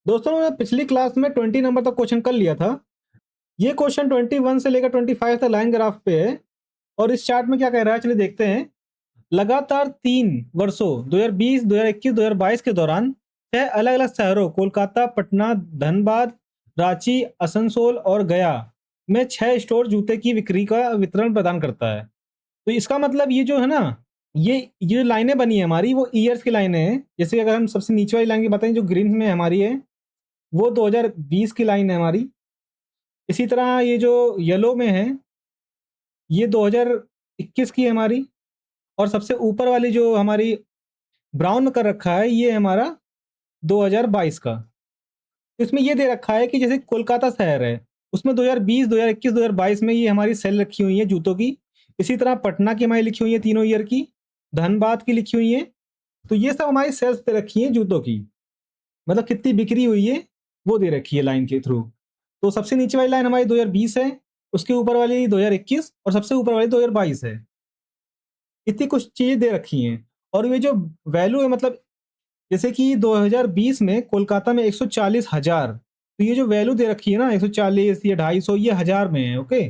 दोस्तों मैंने पिछली क्लास में 20 नंबर तक क्वेश्चन कर लिया था। ये क्वेश्चन 21 से लेकर 25 तक लाइन ग्राफ पे है और इस चार्ट में क्या कह रहा है चलिए देखते हैं। लगातार 3 वर्षों 2020, 2021, 2022 के दौरान 6 अलग-अलग शहरों कोलकाता, पटना, धनबाद, रांची, आसनसोल और गया में 6 स्टोर जूते की बिक्री का वितरण प्रदान करता है। तो इसका मतलब ये जो है ना, ये जो लाइनें बनी है हमारी वो ईयर्स की लाइनें हैं। जैसे अगर हम सबसे नीचे वाली लाइन की बताएं जो ग्रीन में हमारी है, वो 2020 की लाइन है हमारी। इसी तरह ये जो येलो में है, ये 2021 की है हमारी। और सबसे ऊपर वाली जो हमारी ब्राउन में कर रखा है, ये है हमारा 2022 का। तो इसमें ये दे रखा है कि जैसे कोलकाता शहर है, उसमें 2020, 2021, 2022 में ये हमारी सेल रखी हुई है जूतों की। इसी तरह पटना की हमारी लिखी हुई है तीनों ईयर की, धनबाद की लिखी हुई है। तो ये सब हमारी सेल्स दे रखी है जूतों की, मतलब कितनी बिक्री हुई है वो दे रखी है लाइन के थ्रू। तो सबसे नीचे वाली लाइन हमारी 2020 है, उसके ऊपर वाली 2021 और सबसे ऊपर वाली 2022 है। इतनी कुछ चीज़ें दे रखी हैं। और ये जो वैल्यू है, मतलब जैसे कि 2020 में कोलकाता में 140,000, तो ये जो वैल्यू दे रखी है ना 140 या 250, ये हजार में है। ओके,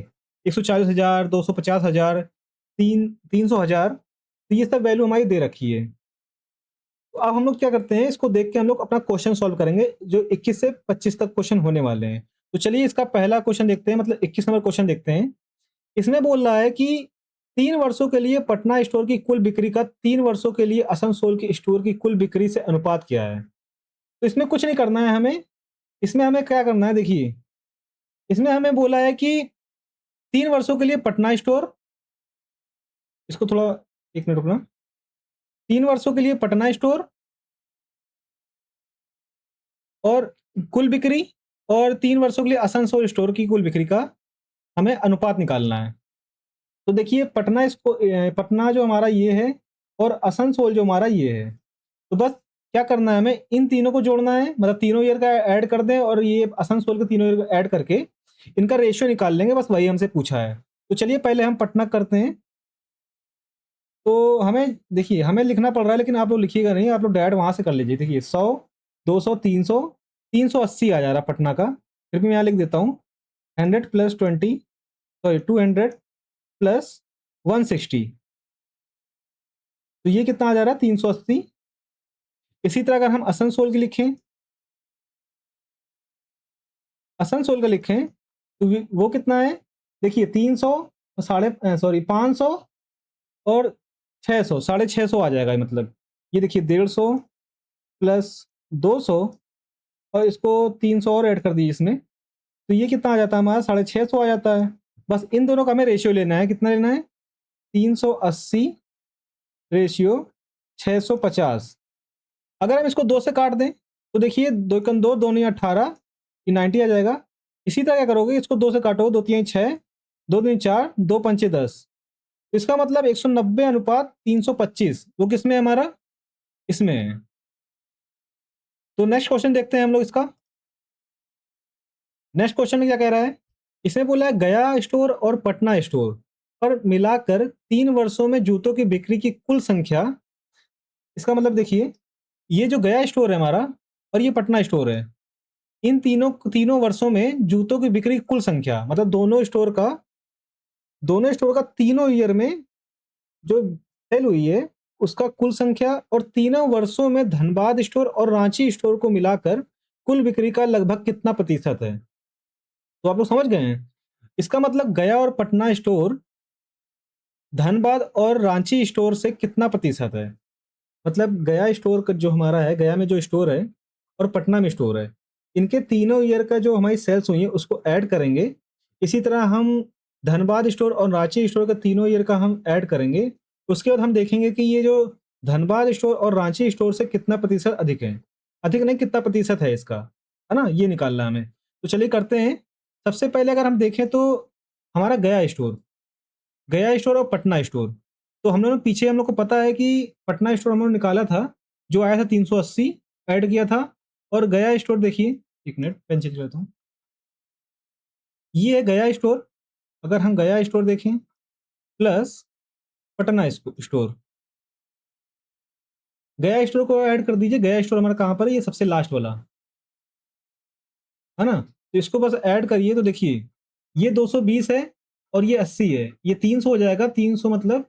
140,000, 250,000, 300,000, तो ये सब वैल्यू हमारी दे रखी है। तो अब हम लोग क्या करते हैं, इसको देख के हम लोग अपना क्वेश्चन सॉल्व करेंगे जो 21 से 25 तक क्वेश्चन होने वाले हैं। तो चलिए इसका पहला क्वेश्चन देखते हैं, मतलब 21 नंबर क्वेश्चन देखते हैं। इसमें बोल रहा है कि 3 वर्षों के लिए पटना स्टोर की कुल बिक्री का 3 वर्षों के लिए आसनसोल के स्टोर की कुल बिक्री से अनुपात क्या है। तो इसमें कुछ नहीं करना है हमें। इसमें हमें क्या करना है, देखिए इसमें हमें बोला है कि 3 वर्षों के लिए पटना स्टोर, इसको थोड़ा 1 मिनट रुकना। 3 वर्षों के लिए पटना स्टोर और कुल बिक्री, और 3 वर्षों के लिए आसनसोल स्टोर की कुल बिक्री का हमें अनुपात निकालना है। तो देखिए पटना, इसको पटना जो हमारा ये है और आसनसोल जो हमारा ये है। तो बस क्या करना है, हमें इन तीनों को जोड़ना है, मतलब तीनों ईयर का ऐड कर दें और ये आसनसोल के तीनों ईयर का ऐड करके इनका रेशियो निकाल लेंगे। बस वही हमसे पूछा है। तो चलिए पहले हम पटना करते हैं। तो हमें देखिए हमें लिखना पड़ रहा है, लेकिन आप लोग लिखिएगा नहीं, आप लोग डायरेक्ट वहां से कर लीजिए। देखिए 100, 200, 300, 380 आ जा रहा पटना का। फिर भी मैं यहाँ लिख देता हूँ 100 + 20, सॉरी 200 + 160। तो ये कितना आ जा रहा है, 380। इसी तरह अगर हम आसनसोल की लिखें, आसनसोल का लिखें तो वो कितना है, देखिए 300, साढ़े सॉरी 500 और 600, 650 आ जाएगा। मतलब ये देखिए 150 + 200 और इसको 300 और ऐड कर दीजिए इसमें, तो ये कितना आ जाता है हमारा, 650 आ जाता है। बस इन दोनों का हमें रेशियो लेना है। कितना लेना है, 380 रेशियो 650। अगर हम इसको 2 से काट दें तो देखिए 2 × 2 2 × 18, ये 90 आ जाएगा। इसी तरह क्या करोगे, इसको 2 से काटो, 2 × 3 = 6, 2 × 3 = 4, 2 × 5 = 10। इसका मतलब 190/325 वो किसमें है हमारा, इसमें है। तो नेक्स्ट क्वेश्चन देखते हैं हम लोग इसका। नेक्स्ट क्वेश्चन में क्या कह रहा है, इसमें बोला है गया स्टोर और पटना स्टोर पर मिलाकर 3 वर्षों में जूतों की बिक्री की कुल संख्या। इसका मतलब देखिए, ये जो गया स्टोर है हमारा और ये पटना स्टोर है, इन तीनों तीनों वर्षों में जूतों की बिक्री की कुल संख्या, मतलब दोनों स्टोर का तीनों ईयर में जो सेल हुई है उसका कुल संख्या, और तीनों वर्षों में धनबाद स्टोर और रांची स्टोर को मिलाकर कुल बिक्री का लगभग कितना प्रतिशत है। तो आप लोग समझ गए हैं। इसका मतलब गया और पटना स्टोर धनबाद और रांची स्टोर से कितना प्रतिशत है। मतलब गया स्टोर का जो हमारा है, गया में जो स्टोर है और पटना में स्टोर है, इनके तीनों ईयर का जो हमारी सेल्स हुई है उसको ऐड करेंगे। इसी तरह हम धनबाद स्टोर और रांची स्टोर का तीनों ईयर का हम ऐड करेंगे। उसके बाद हम देखेंगे कि ये जो धनबाद स्टोर और रांची स्टोर से कितना प्रतिशत अधिक है, अधिक नहीं कितना प्रतिशत है इसका, है ना, ये निकालना है हमें। तो चलिए करते हैं। सबसे पहले अगर हम देखें तो हमारा गया स्टोर और पटना स्टोर, तो हम लोग पीछे हम लोग को पता है कि पटना स्टोर हम लोग निकाला था, जो आया था 380 ऐड किया था। और गया स्टोर देखिए, 1 मिनट पेन चेक लेता हूँ। ये है गया स्टोर। अगर हम गया स्टोर देखें प्लस पटना स्टोर, गया स्टोर को ऐड कर दीजिए। गया स्टोर हमारा कहाँ पर है, ये सबसे लास्ट वाला। है ना? तो इसको बस ऐड करिए तो देखिए, ये 220 है और ये 80 है, ये 300 हो जाएगा, 300 मतलब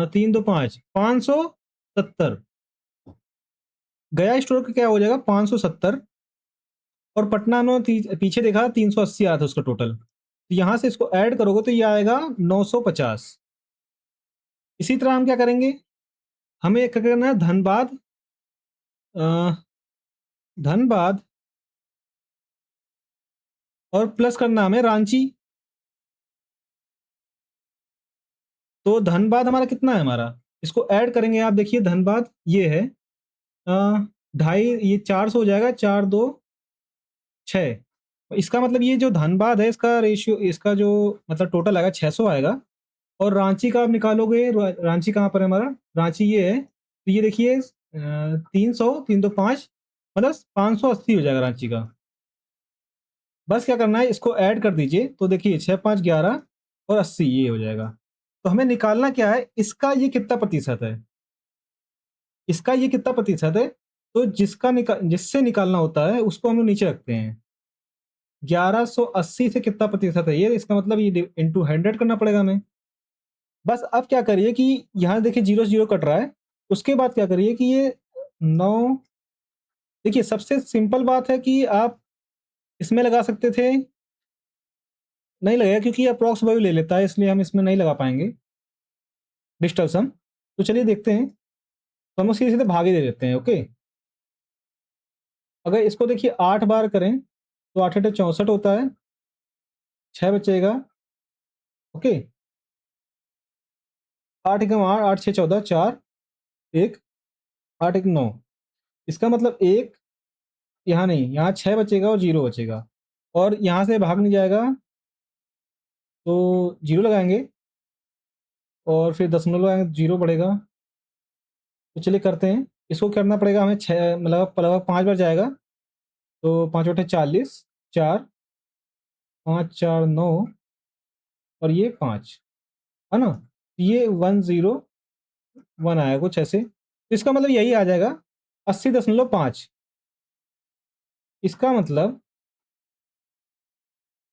3 2 5, 570। गया स्टोर का क्या हो जाएगा 570, और पटना में पीछे देखा 380 आया था उसका टोटल, तो यहाँ से इसको ऐड करोगे तो ये आएगा 950। इसी तरह हम क्या करेंगे, हमें क्या करना है, धनबाद, धनबाद और प्लस करना हमें रांची। तो धनबाद हमारा कितना है, हमारा इसको ऐड करेंगे, आप देखिए धनबाद ये है ढाई, ये 400 हो जाएगा, 4 2 6। इसका मतलब ये जो धनबाद है इसका रेशियो, इसका जो मतलब टोटल आएगा 600 आएगा। और रांची का आप निकालोगे, रांची कहाँ पर है हमारा, रांची ये है, तो ये देखिए 300, 3 2 5, मतलब 580 हो जाएगा रांची का। बस क्या करना है, इसको ऐड कर दीजिए तो देखिए 6 5 11 और 80 ये हो जाएगा। तो हमें निकालना क्या है, इसका ये कितना प्रतिशत है, इसका ये कितना प्रतिशत है। तो जिससे निकालना होता है उसको हम लोग नीचे रखते हैं। 1180 से कितना प्रतिशत है ये, इसका मतलब ये इंटू 100 करना पड़ेगा हमें। बस अब क्या करिए कि यहाँ देखिए 0 0 कट रहा है, उसके बाद क्या करिए कि ये 9, देखिए सबसे सिंपल बात है कि आप इसमें लगा सकते थे, नहीं लगेगा क्योंकि अप्रॉक्स वैल्यू ले लेता है, इसलिए हम इसमें नहीं लगा पाएंगे डिजिटल सम। तो चलिए देखते हैं, तो हम सीधे सीधे भागे दे देते हैं। ओके, अगर इसको देखिए 8 बार करें तो 8 8 64 होता है, 6 बचेगा। ओके, 8 1 8, 8 6 14, 4 1, 8 1 9। इसका मतलब एक, यहाँ नहीं, यहाँ 6 बचेगा और 0 बचेगा, और यहाँ से भाग नहीं जाएगा तो 0 लगाएंगे, और फिर दशमलव लगाएंगे, 0 बढ़ेगा। तो चलिए करते हैं, इसको करना पड़ेगा हमें, 6 मतलब लगभग 5 बार जाएगा। तो 5 बटे 40, 4 5 4 9, और ये 5, है ना, ये 101 आया कुछ ऐसे, तो इसका मतलब यही आ जाएगा 80.5। इसका मतलब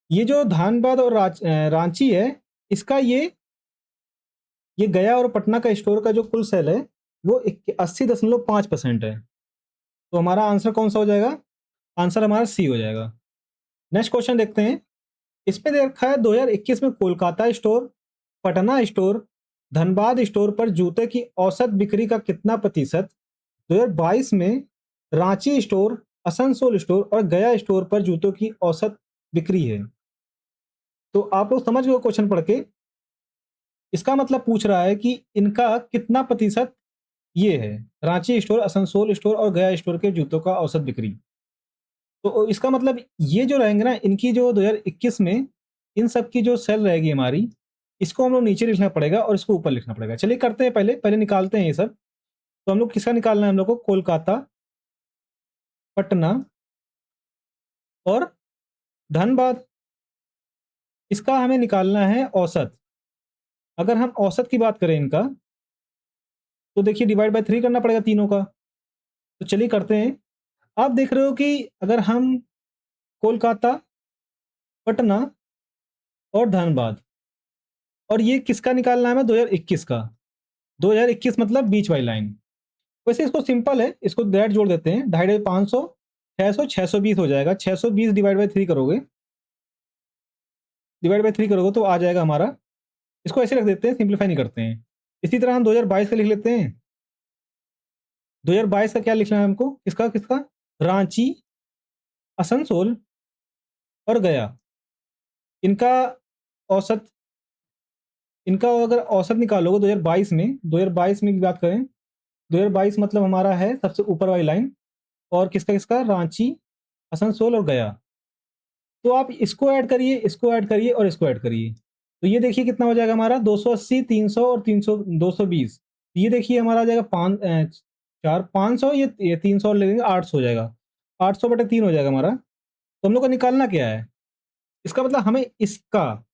ये जो धानबाद और रांची है, इसका ये गया और पटना का स्टोर का जो कुल सेल है वो 80.5% है। तो हमारा आंसर कौन सा हो जाएगा, आंसर हमारा सी हो जाएगा। नेक्स्ट क्वेश्चन देखते हैं, इसमें दे रखा है 2021 में Kolkata store, Patna store, Dhanbad store पर जूते की औसत बिक्री का कितना प्रतिशत 2022 में रांची स्टोर, आसनसोल स्टोर और गया स्टोर पर जूतों की औसत बिक्री है। तो आप लोग समझ गए क्वेश्चन पढ़ के, इसका मतलब पूछ रहा है कि इनका कितना प्रतिशत ये है, रांची स्टोर, आसनसोल स्टोर और गया स्टोर के जूतों का औसत बिक्री। तो इसका मतलब ये जो रहेंगे ना, इनकी जो 2021 में इन सब की जो सेल रहेगी हमारी, इसको हम लोग नीचे लिखना पड़ेगा और इसको ऊपर लिखना पड़ेगा। चलिए करते हैं, पहले पहले निकालते हैं ये सब। तो हम लोग किसका निकालना है, हम लोग को कोलकाता, पटना और धनबाद, इसका हमें निकालना है औसत। अगर हम औसत की बात करें इनका, तो देखिए डिवाइड बाय 3 करना पड़ेगा तीनों का। तो चलिए करते हैं। आप देख रहे हो कि अगर हम कोलकाता, पटना और धनबाद, और ये किसका निकालना है हमें, 2021 का, 2021 मतलब बीच वाली लाइन। वैसे इसको सिंपल है, इसको डायरेक्ट जोड़ देते हैं, 250 500 600 620 हो जाएगा। 620 डिवाइड बाय 3 करोगे, डिवाइड बाय 3 करोगे तो आ जाएगा हमारा, इसको ऐसे रख देते हैं, सिंप्लीफाई नहीं करते हैं। इसी तरह हम 2022 का लिख लेते हैं। 2022 का क्या लिखना है हमको, किसका किसका, रांची, आसनसोल और गया, इनका औसत, इनका अगर औसत निकालोगे 2022 में, 2022 में की बात करें, 2022 मतलब हमारा है सबसे ऊपर वाली लाइन, और किसका किसका, रांची, आसनसोल और गया। तो आप इसको ऐड करिए, इसको ऐड करिए और इसको ऐड करिए, तो ये देखिए कितना हो जाएगा हमारा, 280 300 और 300 220। ये देखिए हमारा आ जाएगा 500, ये 300 और ले लेंगे, 800 हो जाएगा, 800 बटे 3 हो जाएगा हमारा। तो हम लोग का निकालना क्या है, इसका मतलब हमें इसका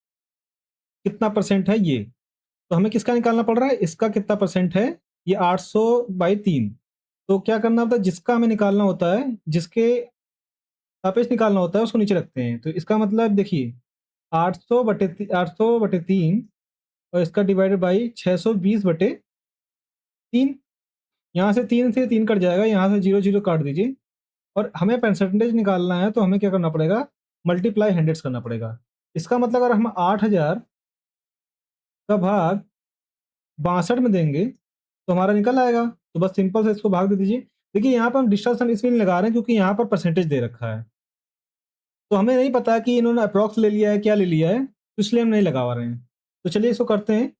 कितना परसेंट है ये, तो हमें किसका निकालना पड़ रहा है, इसका कितना परसेंट है, ये 800 बाई 3। तो क्या करना होता है, जिसका हमें निकालना होता है, जिसके सापेक्ष निकालना होता है उसको नीचे रखते हैं। तो इसका मतलब देखिए 800/3 और इसका डिवाइडेड बाई 620/3। यहाँ से 3 कट जाएगा, यहाँ से 0 0 काट दीजिए। और हमें परसेंटेज निकालना है तो हमें क्या करना पड़ेगा, मल्टीप्लाई हंड्रेड्स करना पड़ेगा। इसका मतलब अगर हम 8000 का भाग 62 में देंगे तो हमारा निकल आएगा। तो बस सिंपल से इसको भाग दे दीजिए। देखिए यहाँ पर हम डिस्टेंस हम इसलिए नहीं लगा रहे हैं क्योंकि यहाँ पर परसेंटेज दे रखा है, तो हमें नहीं पता कि इन्होंने अप्रॉक्स ले लिया है क्या ले लिया है, तो इसलिए हम नहीं लगा रहे हैं। तो चलिए इसको करते हैं।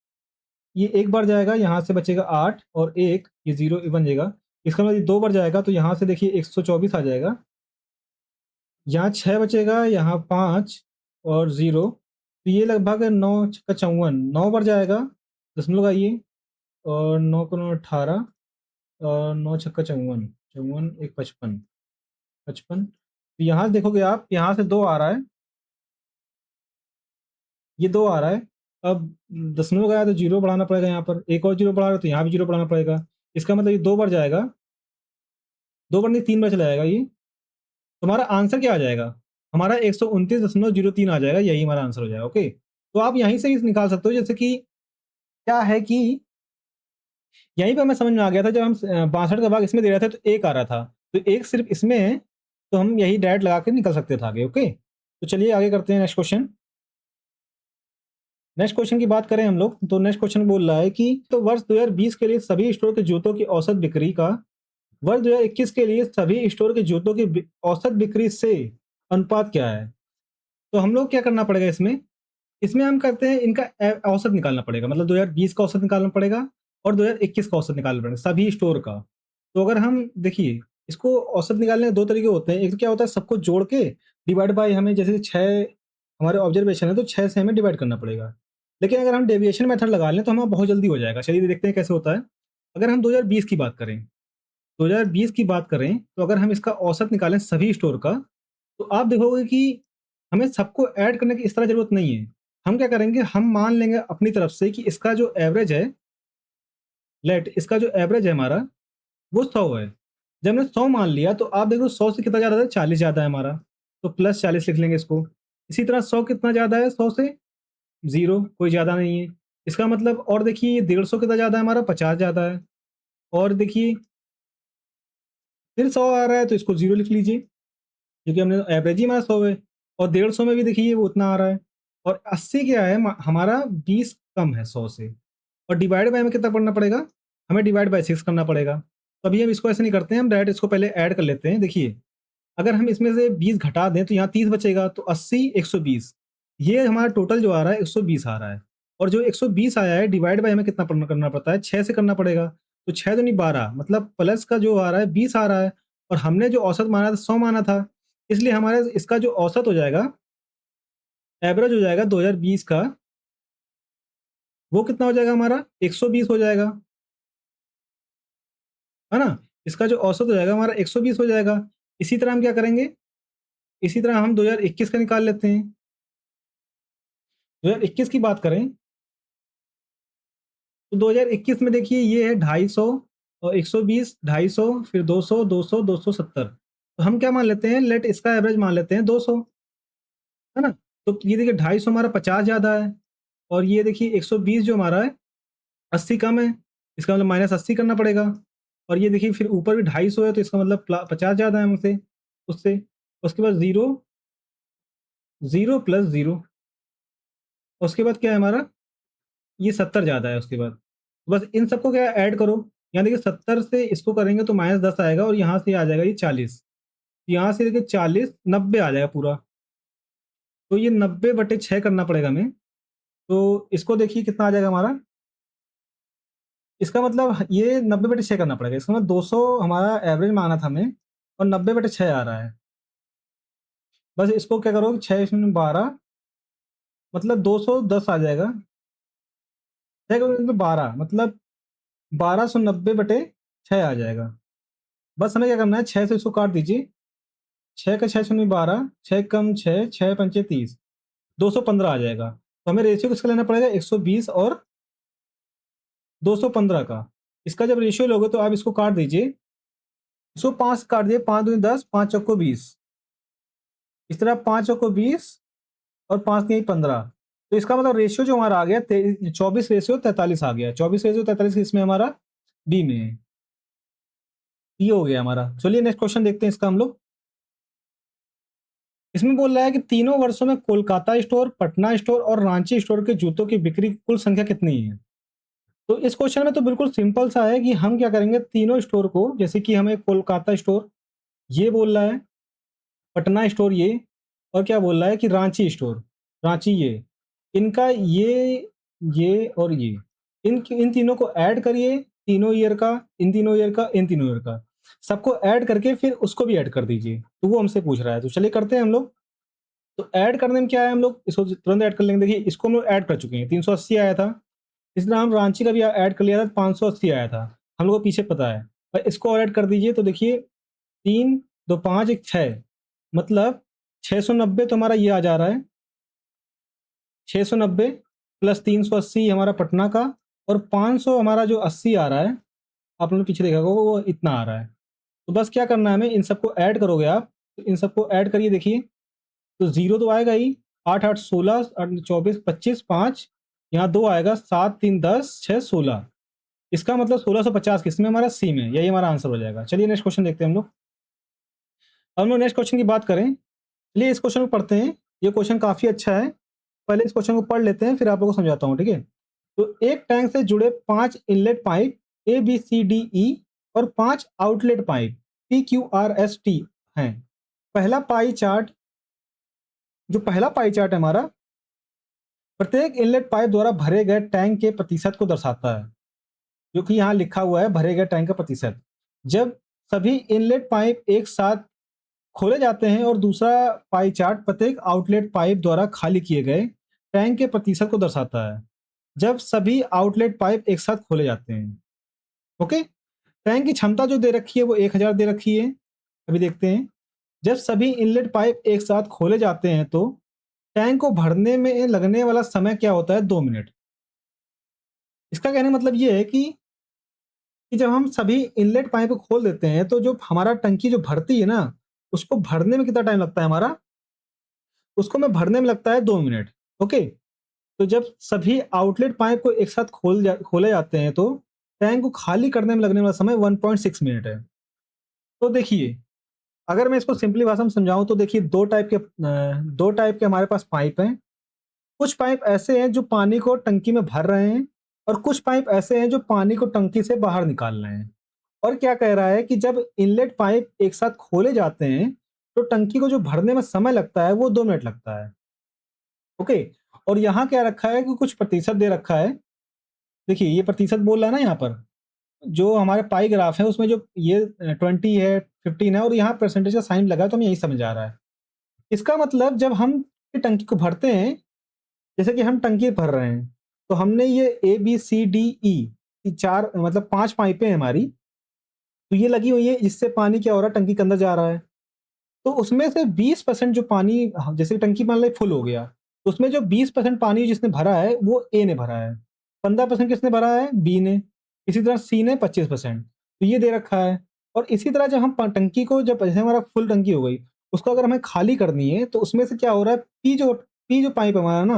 ये एक बार जाएगा, यहाँ से बचेगा 8 और 1, ये 0 बन जाएगा। इसका मतलब ये 2 बार जाएगा तो यहाँ से देखिए 124 आ जाएगा। यहाँ 6 बचेगा, यहाँ 5 और 0, तो ये लगभग 9 छक्का 54, 9 बार जाएगा, दशमलव आइए, और 9 को 9 18, और 9 छक्का 54, 54 1 55, 55। तो यहाँ से देखोगे आप, यहाँ से 2 आ रहा है, ये 2 आ रहा है। अब दशमलव गया तो 0 बढ़ाना पड़ेगा, यहाँ पर एक और 0 बढ़ा रहा है तो यहाँ भी 0 बढ़ाना पड़ेगा। इसका मतलब ये 2 बार जाएगा, 2 बार नहीं 3 बार चला जाएगा ये। तो हमारा आंसर क्या आ जाएगा, हमारा 129.03 आ जाएगा, यही हमारा आंसर हो जाएगा। ओके, तो आप यहीं से भी निकाल सकते हो, जैसे कि क्या है कि यहीं पे हमें समझ में आ गया था जब हम 62 का भाग इसमें दे रहे थे तो 1 आ रहा था, तो 1 सिर्फ इसमें है, तो हम यही डायरेक्ट लगा के निकल सकते थे आगे। ओके, तो चलिए आगे करते हैं नेक्स्ट क्वेश्चन। नेक्स्ट क्वेश्चन की बात करें हम लोग, तो नेक्स्ट क्वेश्चन बोल रहा है कि तो वर्ष 2020 के लिए सभी स्टोर के जूतों की औसत बिक्री का वर्ष 2021 के लिए सभी स्टोर के जूतों की औसत बिक्री से अनुपात क्या है। तो हम लोग क्या करना पड़ेगा इसमें, इसमें हम करते हैं इनका औसत निकालना पड़ेगा, मतलब 2020 का औसत निकालना पड़ेगा और 2021 का औसत निकालना पड़ेगा सभी स्टोर का। तो अगर हम देखिए इसको औसत निकालने के 2 तरीके होते हैं। एक तो क्या होता है, सबको जोड़ के डिवाइड बाय, हमें जैसे 6 हमारे ऑब्जर्वेशन है तो 6 से हमें डिवाइड करना पड़ेगा। लेकिन अगर हम डेविएशन मेथड लगा लें तो हमें बहुत जल्दी हो जाएगा। चलिए देखते हैं कैसे होता है। अगर हम 2020 की बात करें, 2020 की बात करें तो अगर हम इसका औसत निकालें सभी स्टोर का, तो आप देखोगे कि हमें सबको ऐड करने की इस तरह ज़रूरत नहीं है। हम क्या करेंगे, हम मान लेंगे अपनी तरफ से कि इसका जो एवरेज है, इसका जो एवरेज है हमारा वो 100 है। जब हमने 100 मान लिया तो आप देखो 100 से कितना ज़्यादा है, 40 ज़्यादा है हमारा, तो प्लस 40 लिख लेंगे इसको। इसी तरह 100 कितना ज़्यादा है 100 से, 0, कोई ज़्यादा नहीं है। इसका मतलब और देखिए ये 150 कितना ज़्यादा है हमारा, 50 ज़्यादा है। और देखिए फिर 100 आ रहा है तो इसको 0 लिख लीजिए, क्योंकि हमने एवरेज ही हमारा 100 है। और 150 में भी देखिए वो उतना आ रहा है। और 80 क्या है हमारा, 20 कम है 100 से। और डिवाइड बाय हमें कितना पढ़ना पड़ेगा, हमें डिवाइड बाय 6 करना पड़ेगा। तो अभी हम इसको ऐसे नहीं करते हैं, हम डायरेक्ट इसको पहले ऐड कर लेते हैं। देखिए अगर हम इसमें से 20 घटा दें तो यहाँ 30 बचेगा, तो 80 120, ये हमारा टोटल जो आ रहा है 120 आ रहा है। और जो 120 आया है डिवाइड बाय हमें कितना करना पड़ता है, 6 से करना पड़ेगा। तो 6 दूनी 12, मतलब प्लस का जो आ रहा है 20 आ रहा है। और हमने जो औसत माना था 100 माना था, इसलिए हमारे इसका जो औसत हो जाएगा, एवरेज हो जाएगा 2020 का, वो कितना हो जाएगा हमारा, 120 हो जाएगा, है ना। इसका जो औसत हो जाएगा हमारा 120 हो जाएगा। इसी तरह हम क्या करेंगे, इसी तरह हम 2021 का निकाल लेते हैं। 2021 की बात करें तो 2021 में देखिए ये है 250 और 120, 250, फिर 200, 200, 270। तो हम क्या मान लेते हैं, लेट इसका एवरेज मान लेते हैं 200, है ना। तो ये देखिए 250 हमारा 50 ज़्यादा है, और ये देखिए 120 जो हमारा है 80 कम है, इसका मतलब -80 करना पड़ेगा। और ये देखिए फिर ऊपर भी 250 है तो इसका मतलब 50 ज़्यादा है हमसे, उससे। उसके बाद 0, 0 प्लस 0, उसके बाद क्या है हमारा, ये 70 ज़्यादा है उसके बाद। बस इन सबको क्या ऐड करो, यहाँ देखिए 70 से इसको करेंगे तो -10 आएगा, और यहाँ से आ जाएगा ये 40, यहाँ से देखिए 40, 90 आ जाएगा पूरा। तो ये 90/6 करना पड़ेगा हमें। तो इसको देखिए कितना आ जाएगा हमारा, इसका मतलब ये 90/6 करना पड़ेगा। इसका मतलब 200 हमारा एवरेज माना था हमें, और 90/6 आ रहा है। बस इसको क्या करो, 6 × 12, मतलब 210 आ जाएगा। 6 × 12 मतलब 1290/6 आ जाएगा। बस हमें क्या करना है, 6 से इसको काट दीजिए, 6 का 6 × 12, 6 कम 6, 6 पंचे 30, 215 आ जाएगा। तो हमें रेशियो किसका लेना पड़ेगा, 120 और 215 का। इसका जब रेशियो लोगे तो आप इसको काट दीजिए, इसको 5 से काट दिए, 5 दूनी 10, 5 चौको 20, इस तरह 5 को 20 और 5 नहीं 15। तो इसका मतलब रेशियो जो हमारा आ गया 24 रेशियो 43 आ गया। 24 रेशियो 43 इसमें हमारा बी में है। ये हो गया हमारा। चलिए नेक्स्ट क्वेश्चन देखते हैं इसका हम लोग। इसमें बोल रहा है कि तीनों वर्षों में कोलकाता स्टोर, पटना स्टोर और रांची स्टोर के जूतों की बिक्री की कुल संख्या कितनी है। तो इस क्वेश्चन में तो बिल्कुल सिंपल सा है कि हम क्या करेंगे, तीनों स्टोर को, जैसे कि हमें कोलकाता स्टोर ये बोल रहा है, पटना स्टोर ये, और क्या बोल रहा है कि रांची स्टोर, रांची ये, इनका ये और ये, इन तीनों को ऐड करिए, तीनों ईयर का, इन तीनों ईयर का, इन तीनों ईयर का, सबको ऐड करके फिर उसको भी ऐड कर दीजिए। तो वो हमसे पूछ रहा है, तो चलिए करते हैं हम लोग। तो ऐड करने में क्या है, हम लोग इसको तुरंत ऐड कर लेंगे। देखिए इसको हम लोग ऐड कर चुके हैं, 380 आया था। इस तरह हम रांची का भी ऐड कर लिया था, 580 आया था, हम लोग को पीछे पता है। और इसको और ऐड कर दीजिए, तो देखिए 3 2 5 1 6, मतलब 690 तो हमारा ये आ जा रहा है, 690 प्लस 380 हमारा पटना का, और 500 हमारा जो 80 आ रहा है, आप लोगों ने पीछे देखा होगा वो इतना आ रहा है। तो बस क्या करना है हमें, इन सबको ऐड करोगे आप, तो इन सबको ऐड करिए, देखिए तो जीरो तो आएगा ही, 8 8 16, 24 25 5, यहाँ 2 आएगा, 7 3 10 6 16, इसका मतलब 1650 किसमें, हमारा सी में, यही हमारा आंसर हो जाएगा। चलिए नेक्स्ट क्वेश्चन देखते हैं हम लोग। हम लोग नेक्स्ट क्वेश्चन की बात करें, चलिए इस क्वेश्चन को पढ़ते हैं। ये क्वेश्चन काफ़ी अच्छा है, पहले इस क्वेश्चन को पढ़ लेते हैं फिर आप लोगों को समझाता हूँ, ठीक है। तो एक टैंक से जुड़े 5 inlet pipe A B C D E और 5 outlet pipe P Q R S T हैं। पहला पाई चार्ट, जो पहला पाई चार्ट है हमारा, प्रत्येक इनलेट पाइप द्वारा भरे गए टैंक के प्रतिशत को दर्शाता है, जो कि यहाँ लिखा हुआ है भरे गए टैंक का प्रतिशत। जब सभी इनलेट पाइप एक साथ खोले जाते हैं, और दूसरा पाई चार्ट प्रत्येक आउटलेट पाइप द्वारा खाली किए गए टैंक के प्रतिशत को दर्शाता है, जब सभी आउटलेट पाइप एक साथ खोले जाते हैं। ओके, टैंक की क्षमता जो दे रखी है वो 1000 दे रखी है। अभी देखते हैं, जब सभी इनलेट पाइप एक साथ खोले जाते हैं तो टैंक को भरने में लगने वाला समय क्या होता है, 2 मिनट। इसका कहने का मतलब ये है कि जब हम सभी इनलेट पाइप को खोल देते हैं तो जो हमारा टंकी जो भरती है ना, उसको भरने में कितना टाइम लगता है हमारा, उसको में भरने में लगता है 2 मिनट। ओके, तो जब सभी आउटलेट पाइप को एक साथ खोले जाते हैं तो टैंक को खाली करने में लगने वाला समय 1.6 मिनट है। तो देखिए, अगर मैं इसको सिंपली भाषा में समझाऊं तो देखिए, दो टाइप के हमारे पास पाइप हैं। कुछ पाइप ऐसे हैं जो पानी को टंकी में भर रहे हैं, और कुछ पाइप ऐसे हैं जो पानी को टंकी से बाहर निकाल रहे हैं। और क्या कह रहा है कि जब इनलेट पाइप एक साथ खोले जाते हैं तो टंकी को जो भरने में समय लगता है वो 2 मिनट लगता है। ओके, और यहाँ क्या रखा है कि कुछ प्रतिशत दे रखा है। देखिए ये प्रतिशत बोल रहा है ना, यहाँ पर जो हमारे पाई ग्राफ है उसमें जो ये 20 है, 15 है, और यहाँ परसेंटेज का साइन लगा है, तो हमें यही समझ आ रहा है। इसका मतलब जब हम टंकी को भरते हैं, जैसे कि हम टंकी भर रहे हैं, तो हमने ये ए बी सी डी ई 4 मतलब 5 पाइपें हमारी, तो ये लगी हुई है, इससे पानी क्या हो रहा है, टंकी के अंदर जा रहा है। तो उसमें से 20% जो पानी, जैसे टंकी मान लो फुल हो गया, तो उसमें जो 20% पानी जिसने भरा है वो ए ने भरा है, 15% किसने भरा है, बी ने, इसी तरह सी ने 25%। तो ये दे रखा है। और इसी तरह जब हम टंकी को, जब जैसे हमारा फुल टंकी हो गई, उसको अगर हमें खाली करनी है तो उसमें से क्या हो रहा है, पी जो पाइप हमारा ना,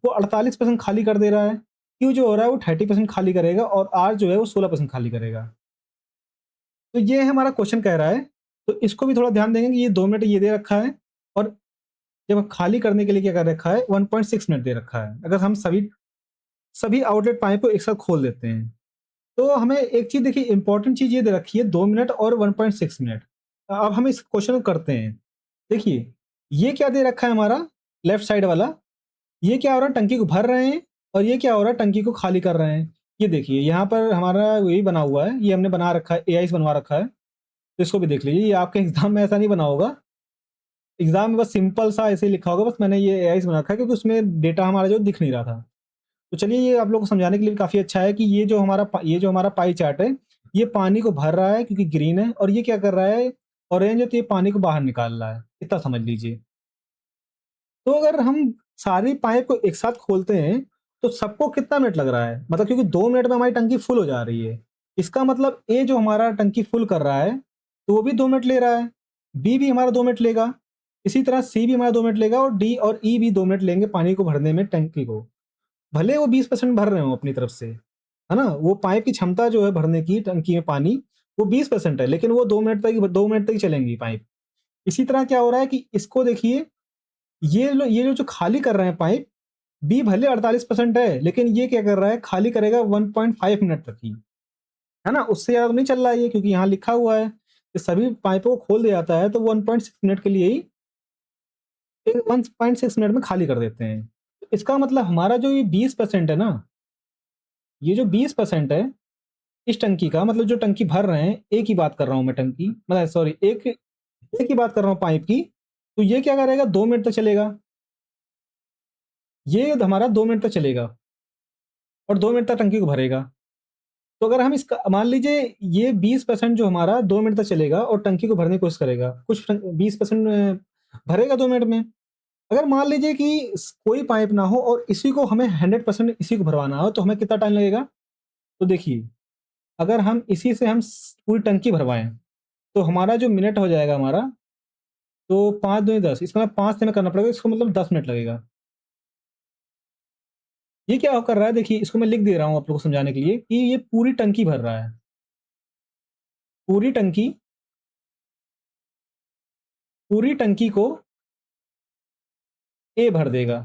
वो 48% खाली कर दे रहा है, क्यू जो हो रहा है वो 30% खाली करेगा, और आर जो है वो 16% खाली करेगा। तो ये हमारा क्वेश्चन कह रहा है, तो इसको भी थोड़ा ध्यान देंगे कि ये 2 मिनट ये दे रखा है, और जब खाली करने के लिए क्या कर रखा है, 1.6 मिनट दे रखा है, अगर हम सभी सभी आउटलेट पाइप को एक साथ खोल देते हैं। तो हमें एक चीज़ देखिए, इंपॉर्टेंट चीज़ ये दे रखी है, 2 मिनट और 1.6 मिनट। अब हम इस क्वेश्चन को करते हैं। देखिए, ये क्या दे रखा है हमारा, लेफ्ट साइड वाला, ये क्या हो रहा है, टंकी को भर रहे हैं, और ये क्या हो रहा है, टंकी को खाली कर रहे हैं। ये देखिए यहाँ पर हमारा वही बना हुआ है, ये हमने बना रखा है, एआई बनवा रखा है। तो इसको भी देख लीजिए, ये आपके एग्जाम में ऐसा नहीं बना होगा, एग्जाम में बस सिंपल सा ऐसे ही लिखा होगा, बस मैंने ये एआई बना रखा है क्योंकि उसमें डेटा हमारा जो दिख नहीं रहा था। तो चलिए, ये आप लोग को समझाने के लिए काफ़ी अच्छा है कि ये जो हमारा पाई चार्ट है, ये पानी को भर रहा है क्योंकि ग्रीन है, और ये क्या कर रहा है, ऑरेंज है, तो ये पानी को बाहर निकाल रहा है, इतना समझ लीजिए। तो अगर हम सारी पाइप को एक साथ खोलते हैं तो सबको कितना मिनट लग रहा है, मतलब क्योंकि 2 मिनट में हमारी टंकी फुल हो जा रही है, इसका मतलब ए जो हमारा टंकी फुल कर रहा है तो वो भी 2 मिनट ले रहा है, बी भी हमारा 2 मिनट लेगा, इसी तरह सी भी हमारा 2 मिनट लेगा और डी और ई भी 2 मिनट लेंगे पानी को भरने में टंकी को। भले वो 20% भर रहे हो अपनी तरफ से, है ना? वो पाइप की क्षमता जो है भरने की टंकी में पानी, वो 20% है, लेकिन वो 2 मिनट तक ही चलेंगी पाइप। इसी तरह क्या हो रहा है कि इसको देखिए, ये जो खाली कर रहे हैं पाइप, बी भले 48% है, लेकिन ये क्या कर रहा है, खाली करेगा 1.5 मिनट तक ही, है ना? उससे ज़्यादा तो नहीं चल रहा है ये, क्योंकि यहाँ लिखा हुआ है कि सभी पाइपों को खोल दिया जाता है तो 1.6 मिनट के लिए ही 1.6 मिनट में खाली कर देते हैं। तो इसका मतलब हमारा जो ये 20% है ना, ये जो 20% है इस टंकी का, मतलब जो टंकी भर रहे हैं, एक ही बात कर रहा हूँ मैं, टंकी मतलब सॉरी, एक एक ही बात कर रहा हूँ पाइप की, तो ये क्या करेगा, 2 मिनट तक चलेगा। ये हमारा 2 मिनट तक चलेगा और 2 मिनट तक टंकी को भरेगा। तो अगर हम इसका मान लीजिए, ये 20% जो हमारा 2 मिनट तक चलेगा और टंकी को भरने की कोशिश करेगा, कुछ 20% भरेगा 2 मिनट में। अगर मान लीजिए कि कोई पाइप ना हो और इसी को हमें 100% इसी को भरवाना हो, तो हमें कितना टाइम लगेगा? तो देखिए, अगर हम इसी से हम पूरी टंकी भरवाएं, तो हमारा जो मिनट हो जाएगा हमारा, तो 5 दूनी 10, इसका मतलब 5 से हमें करना पड़ेगा, इसको मतलब 10 मिनट लगेगा। ये क्या कर रहा है, देखिए इसको मैं लिख दे रहा हूँ आप लोगों को समझाने के लिए कि ये पूरी टंकी भर रहा है। पूरी टंकी पूरी टंकी को ए भर देगा।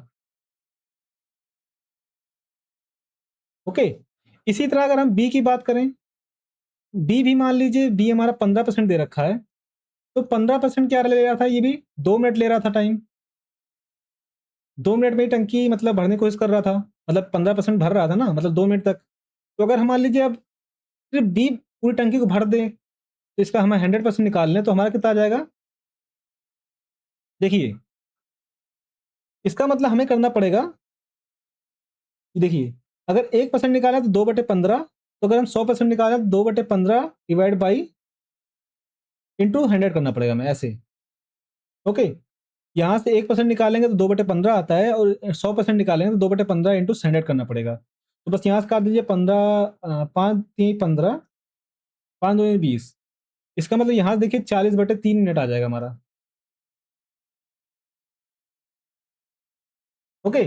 ओके। इसी तरह अगर हम बी की बात करें, बी भी मान लीजिए, बी हमारा 15% दे रखा है, तो 15% क्या ले रहा था, ये भी 2 मिनट ले रहा था टाइम। 2 मिनट में ही टंकी मतलब भरने की कोशिश कर रहा था, मतलब 15% भर रहा था ना, मतलब 2 मिनट तक। तो अगर हम मान लीजिए अब सिर्फ बी पूरी टंकी को भर दें, तो इसका हमें 100% निकाल लें, तो हमारा कितना आ जाएगा? देखिए, इसका मतलब हमें करना पड़ेगा, देखिए, अगर 1% निकाला तो 2/15, तो अगर हम 100% निकालें तो 2/15 डिवाइड बाई इंटू 100 करना पड़ेगा हमें, ऐसे। ओके। यहाँ से 1% निकालेंगे तो 2/15 आता है, और 100% निकालेंगे तो 2/15 इंटू 100 करना पड़ेगा। तो बस यहाँ से काट दीजिए, 15 5 3 15, 5 2 20। इसका मतलब यहाँ से देखिए 40/3 मिनट आ जाएगा हमारा। ओके।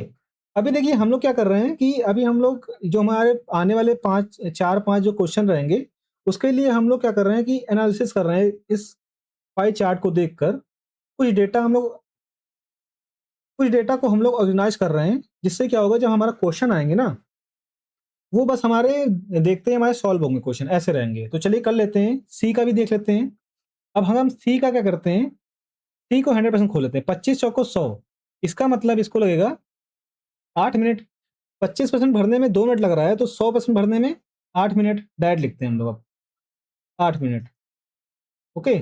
अभी देखिए हम लोग क्या कर रहे हैं कि अभी हम लोग जो हमारे आने वाले 5 जो क्वेश्चन रहेंगे, उसके लिए हम लोग क्या कर रहे हैं कि एनालिसिस कर रहे हैं इस पाई चार्ट को देखकर। कुछ डेटा हम लोग कुछ डेटा को हम लोग ऑर्गेनाइज कर रहे हैं, जिससे क्या होगा, जब हमारा क्वेश्चन आएंगे ना, वो बस हमारे देखते हैं, हमारे सॉल्व होंगे क्वेश्चन, ऐसे रहेंगे। तो चलिए कर लेते हैं, सी का भी देख लेते हैं। अब हम सी का क्या करते हैं, सी को 100% खोल लेते हैं। 25 चौको 100, इसका मतलब इसको लगेगा 8 मिनट। 25% भरने में 2 मिनट लग रहा है, तो 100% भरने में 8 मिनट डायरेक्ट लिखते हैं हम लोग अब, 8 मिनट। ओके।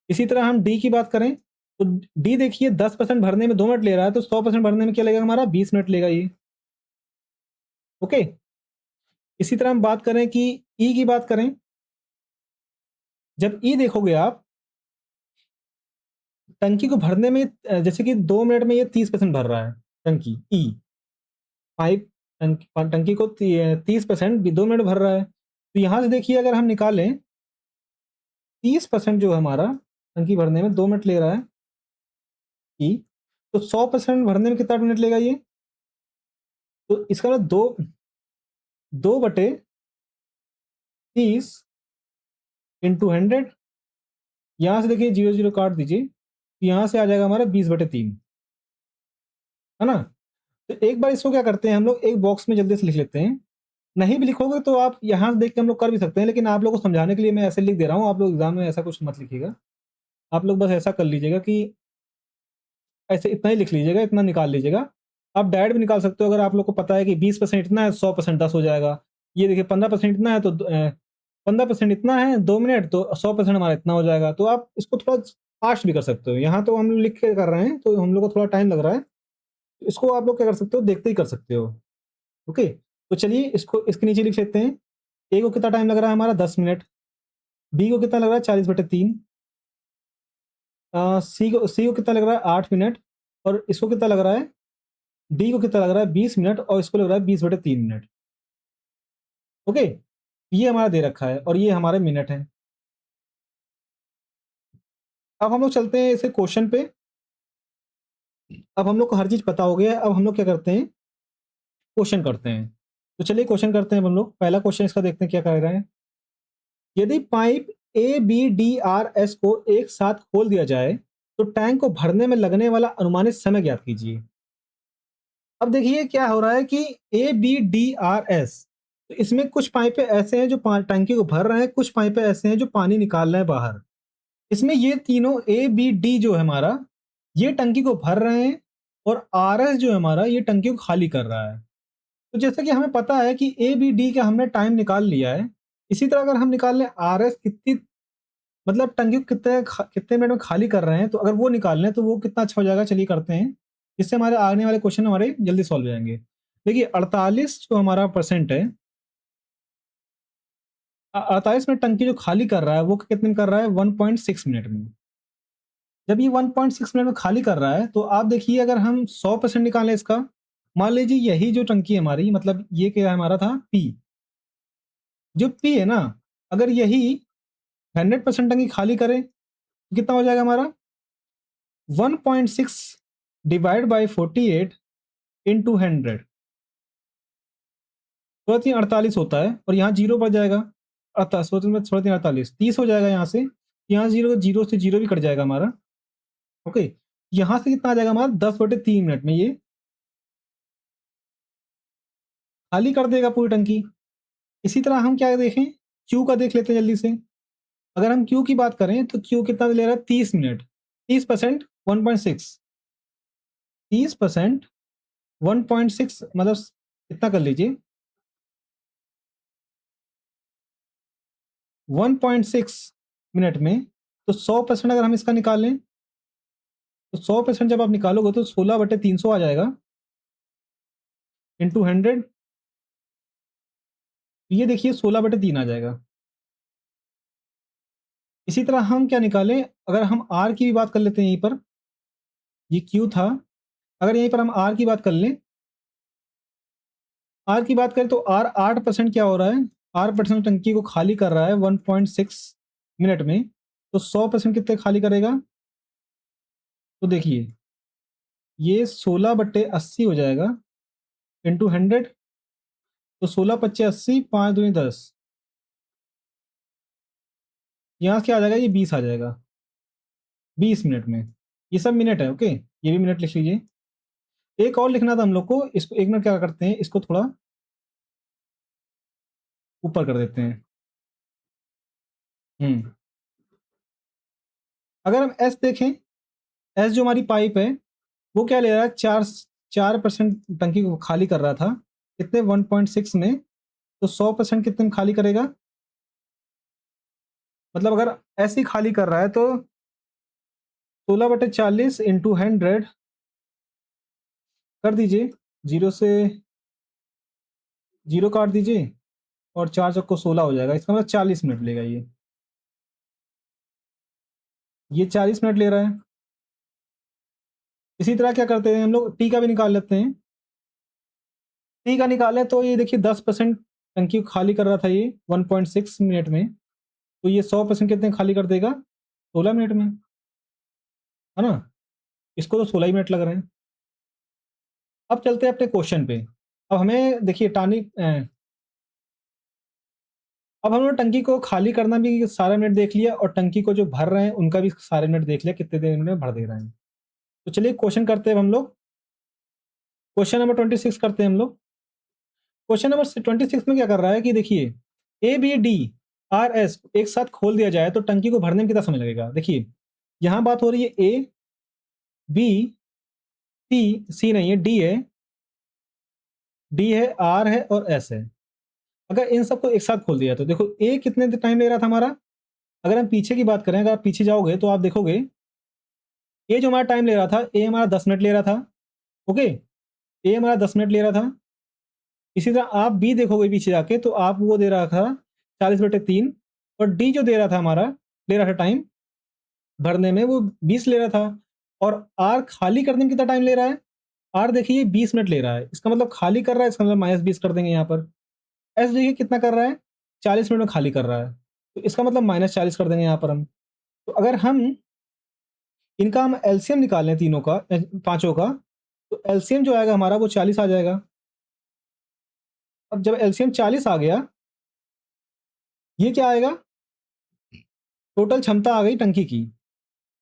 इसी तरह हम डी की बात करें, तो डी देखिए 10% भरने में 2 मिनट ले रहा है, तो 100% भरने में क्या लगेगा हमारा, 20 मिनट लेगा ये। ओके। इसी तरह हम बात करें कि ई की बात करें, जब ई देखोगे आप, टंकी को भरने में जैसे कि 2 मिनट में ये 30% भर रहा है, टंकी ई पाइप, टंकी को 30% 2 मिनट भर रहा है। तो यहाँ से देखिए, अगर हम निकालें 30% जो हमारा टंकी भरने में 2 मिनट ले रहा है ई, तो 100% भरने में कितना मिनट लेगा ये? तो इसका मतलब 2/30 इंटू 100। यहाँ से देखिए 0 0 काट दीजिए, तो यहाँ से आ जाएगा हमारा 20/3, है ना? तो एक बार इसको क्या करते हैं, हम लोग एक बॉक्स में जल्दी से लिख लेते हैं। नहीं भी लिखोगे तो आप यहाँ से देख के हम लोग कर भी सकते हैं, लेकिन आप लोगों को समझाने के लिए मैं ऐसे लिख दे रहा हूँ। आप लोग एग्जाम में ऐसा कुछ मत लिखिएगा। आप लोग बस ऐसा कर लीजिएगा कि ऐसे इतना ही लिख लीजिएगा, इतना निकाल लीजिएगा। आप डायरेक्ट भी निकाल सकते हो, अगर आप लोग को पता है कि 20% इतना है, 100% 10 हो जाएगा। ये देखिए 15% इतना है, तो 15% इतना है, 2 मिनट, तो 100% हमारा इतना हो जाएगा। तो आप इसको थोड़ा फास्ट भी कर सकते हो। यहाँ तो हम लोग लिख के कर रहे हैं, तो हम लोग को थोड़ा टाइम लग रहा है। इसको आप लोग क्या कर सकते हो, देखते ही कर सकते हो। ओके। तो चलिए इसको इसके नीचे लिख लेते हैं। ए को कितना टाइम लग रहा है हमारा, 10 मिनट। बी को कितना लग रहा है, 40/3। सी को कितना लग रहा है, 8 मिनट। और इसको कितना लग रहा है, डी को कितना लग रहा है, 20 मिनट। और इसको लग रहा है 20/3 मिनट। ओके। ये हमारा दे रखा है और ये हमारे मिनट है। अब हम लोग चलते हैं इसे क्वेश्चन पे। अब हम लोग को हर चीज़ पता हो गया है, अब हम लोग क्या करते हैं, क्वेश्चन करते हैं। तो चलिए क्वेश्चन करते हैं हम लोग। पहला क्वेश्चन इसका देखते हैं क्या कह रहा है। यदि पाइप ABDRS को एक साथ खोल दिया जाए तो टैंक को भरने में लगने वाला अनुमानित समय ज्ञात कीजिए। अब देखिए क्या हो रहा है कि ABDRS, तो इसमें कुछ पाइपें ऐसे हैं जो टंकी को भर रहे हैं, कुछ पाइपें ऐसे हैं जो पानी निकाल रहे हैं बाहर। इसमें ये तीनों ABD जो है हमारा, ये टंकी को भर रहे हैं, और RS जो है हमारा, ये टंकी को खाली कर रहा है। तो जैसे कि हमें पता है कि ABD का हमने टाइम निकाल लिया है, इसी तरह अगर हम निकाल लें RS कितनी, मतलब टंकी को कितने मिनट में खाली कर रहे हैं, तो अगर वो निकाल लें तो वो कितना अच्छा हो जाएगा। चलिए करते हैं, इससे हमारे आने वाले क्वेश्चन हमारे जल्दी सॉल्व हो जाएंगे। देखिए 48 जो हमारा परसेंट है, 48 मिनट टंकी जो खाली कर रहा है वो कितने में कर रहा है, 1.6 मिनट में। जब ये 1.6 मिनट में खाली कर रहा है तो आप देखिए अगर हम 100% निकालें इसका, मान लीजिए यही जो टंकी है हमारी, मतलब ये क्या है हमारा था पी, जो पी है ना, अगर यही 100% टंकी खाली करें तो कितना हो जाएगा हमारा, 1.6 डिवाइड बाई 48 इंटू 100, थोड़ा तीन 48 होता है, और यहाँ जीरो बढ़ जाएगा, थोड़ा तीन 48 30 हो जाएगा यहाँ से, यहाँ जीरो, जीरो से जीरो भी कट जाएगा हमारा। ओके, यहाँ से कितना आ जाएगा हमारा, 10/3 मिनट में ये खाली कर देगा पूरी टंकी। इसी तरह हम क्या देखें, क्यू का देख लेते हैं जल्दी से। अगर हम क्यू की बात करें तो क्यू कितना ले रहा है, 30 मिनट, 30% 1.6, 30% 1.6 मतलब कितना कर लीजिए, 1.6 मिनट में। तो 100% अगर हम इसका निकालें, तो 100% जब आप निकालोगे तो 16/300 आ जाएगा, इंटू 100, ये देखिए 16/3 आ जाएगा। इसी तरह हम क्या निकालें, अगर हम आर की भी बात कर लेते हैं, यहीं पर ये क्यू था, अगर यहीं पर हम आर की बात कर लें, आर की बात करें तो आर 8% क्या हो रहा है, 8% टंकी को खाली कर रहा है 1.6 मिनट में। तो 100% कितने खाली करेगा, तो देखिए ये 16/80 हो जाएगा, इंटू 100, तो 16×5 = 80, 5×2 = 10, यहाँ से क्या आ जाएगा, ये 20 आ जाएगा, 20 मिनट में। ये सब मिनट है, ओके, ये भी मिनट लिख लीजिए। एक और लिखना था हम लोग को, इसको 1 मिनट क्या करते हैं, इसको थोड़ा ऊपर कर देते हैं। हम्म, अगर हम एस देखें, एस जो हमारी पाइप है, वो क्या ले रहा है, 4% टंकी को खाली कर रहा था, कितने, 1.6 में। तो 100% कितने में खाली करेगा, मतलब अगर ऐसे ही खाली कर रहा है तो 16/40 इंटू 100 कर दीजिए, जीरो से जीरो काट दीजिए, और 4×16 हो जाएगा, इसका मतलब 40 मिनट लेगा ये 40 मिनट ले रहा है। इसी तरह क्या करते हैं हम लोग, टी का भी निकाल लेते हैं। टी का निकालें तो ये देखिए 10% टंकी को खाली कर रहा था ये 1.6 मिनट में, तो ये 100% कितने खाली कर देगा, 16 मिनट में, है ना। इसको तो 16 ही मिनट लग रहे हैं। अब चलते हैं अपने क्वेश्चन पे। अब हमें देखिए अब हमने टंकी को खाली करना भी सारा मिनट देख लिया, और टंकी को जो भर रहे हैं उनका भी सारे मिनट देख लिया, कितने देर में भर दे रहे हैं। तो चलिए क्वेश्चन करते हैं हम लोग। क्वेश्चन नंबर 26 करते हैं हम लोग। क्वेश्चन नंबर 26 में क्या कर रहा है कि देखिए, ABDRS एक साथ खोल दिया जाए तो टंकी को भरने में कितना समय लगेगा। देखिए यहां बात हो रही है A, B, C नहीं है, डी है, आर है और एस है। अगर इन सबको एक साथ खोल दिया तो देखो ए कितने टाइम ले रहा था हमारा, अगर हम पीछे की बात करें, अगर आप पीछे जाओगे तो आप देखोगे ए जो हमारा टाइम ले रहा था, ए हमारा 10 मिनट ले रहा था। ओके, ए हमारा 10 मिनट ले रहा था। इसी तरह आप बी देखोगे पीछे जाके तो आप वो दे रहा था 40/3, और डी जो दे रहा था हमारा, ले रहा था टाइम भरने में, वो 20 ले रहा था। और आर खाली करने में कितना टाइम ले रहा है, आर देखिए 20 मिनट ले रहा है, इसका मतलब खाली कर रहा है, इसका मतलब -20 कर देंगे यहाँ पर। एस देखिए कितना कर रहा है, 40 मिनट में खाली कर रहा है, तो इसका मतलब -40 कर देंगे यहाँ पर हम। तो अगर हम इनका हम एलसीएम निकाल लें तीनों का, पाँचों का, तो एलसीएम जो आएगा हमारा वो 40 आ जाएगा। अब जब एलसीएम 40 आ गया, ये क्या आएगा? टोटल क्षमता आ गई टंकी की।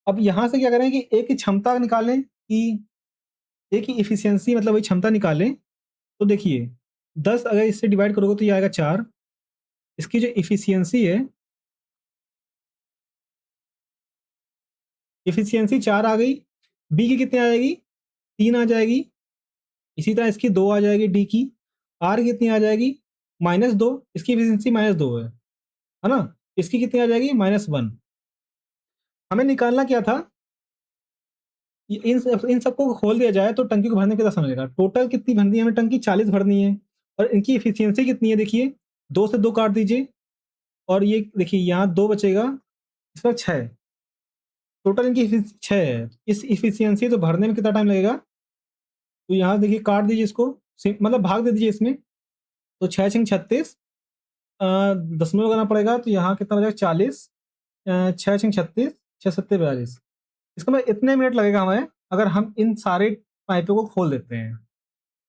अब यहाँ से क्या करें कि एक की क्षमता निकालें कि एक की एफिशिएंसी, मतलब वही क्षमता निकालें। तो देखिए 10 अगर इससे डिवाइड करोगे तो ये आएगा 4। इसकी जो एफिशिएंसी है, एफिशिएंसी 4 आ गई। बी की कितनी आ जाएगी? 3 आ जाएगी। इसी तरह इसकी 2 आ जाएगी डी की। आर की कितनी आ जाएगी? -2। इसकी एफिशिएंसी -2 है ना? इसकी कितनी आ जाएगी? -1। हमें निकालना क्या था? इन सबको खोल दिया जाए तो टंकी को भरने में कितना समय लगेगा? टोटल कितनी भरनी है हमें? टंकी 40 भरनी है। और इनकी एफिशिएंसी कितनी है? देखिए 2 से 2 काट दीजिए, और ये देखिए यहाँ 2 बचेगा, इस पर 6। टोटल इनकी 6 है। इस एफिशिएंसी तो भरने में कितना टाइम लगेगा? तो यहाँ देखिए काट दीजिए इसको, मतलब भाग दे दीजिए इसमें। तो 6 छंग 36, दशमलव लगाना पड़ेगा, तो यहाँ कितना बचेगा? 40। 6 छंग 36, 6 सत्ते 42। इसका मतलब इतने मिनट लगेगा हमें अगर हम इन सारे पाइपों को खोल देते हैं।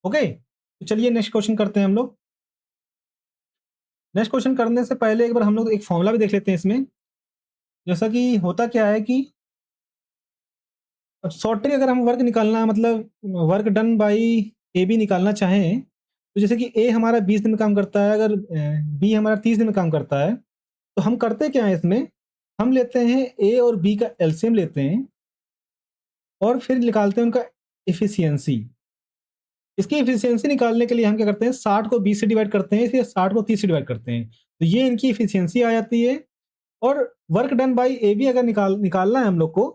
ओके, तो चलिए नेक्स्ट क्वेश्चन करते हैं हम लोग। नेक्स्ट क्वेश्चन करने से पहले एक बार हम लोग एक फॉर्मूला भी देख लेते हैं इसमें। जैसा कि होता क्या है कि शॉर्ट ट्रिक, अगर हम वर्क निकालना, मतलब work done by A B निकालना चाहें, तो जैसे कि ए हमारा 20 दिन में काम करता है, अगर बी हमारा 30 दिन में काम करता है, तो हम करते क्या है इसमें? हम लेते हैं ए और बी का एलसीएम लेते हैं, और फिर निकालते हैं उनका एफिशिएंसी। इसकी एफिशिएंसी निकालने के लिए हम क्या करते हैं? 60 को 20 से डिवाइड करते हैं, फिर 60 को 30 से डिवाइड करते हैं, तो ये इनकी एफिशिएंसी आ जाती है। और work done by A B अगर निकालना है हम लोग को,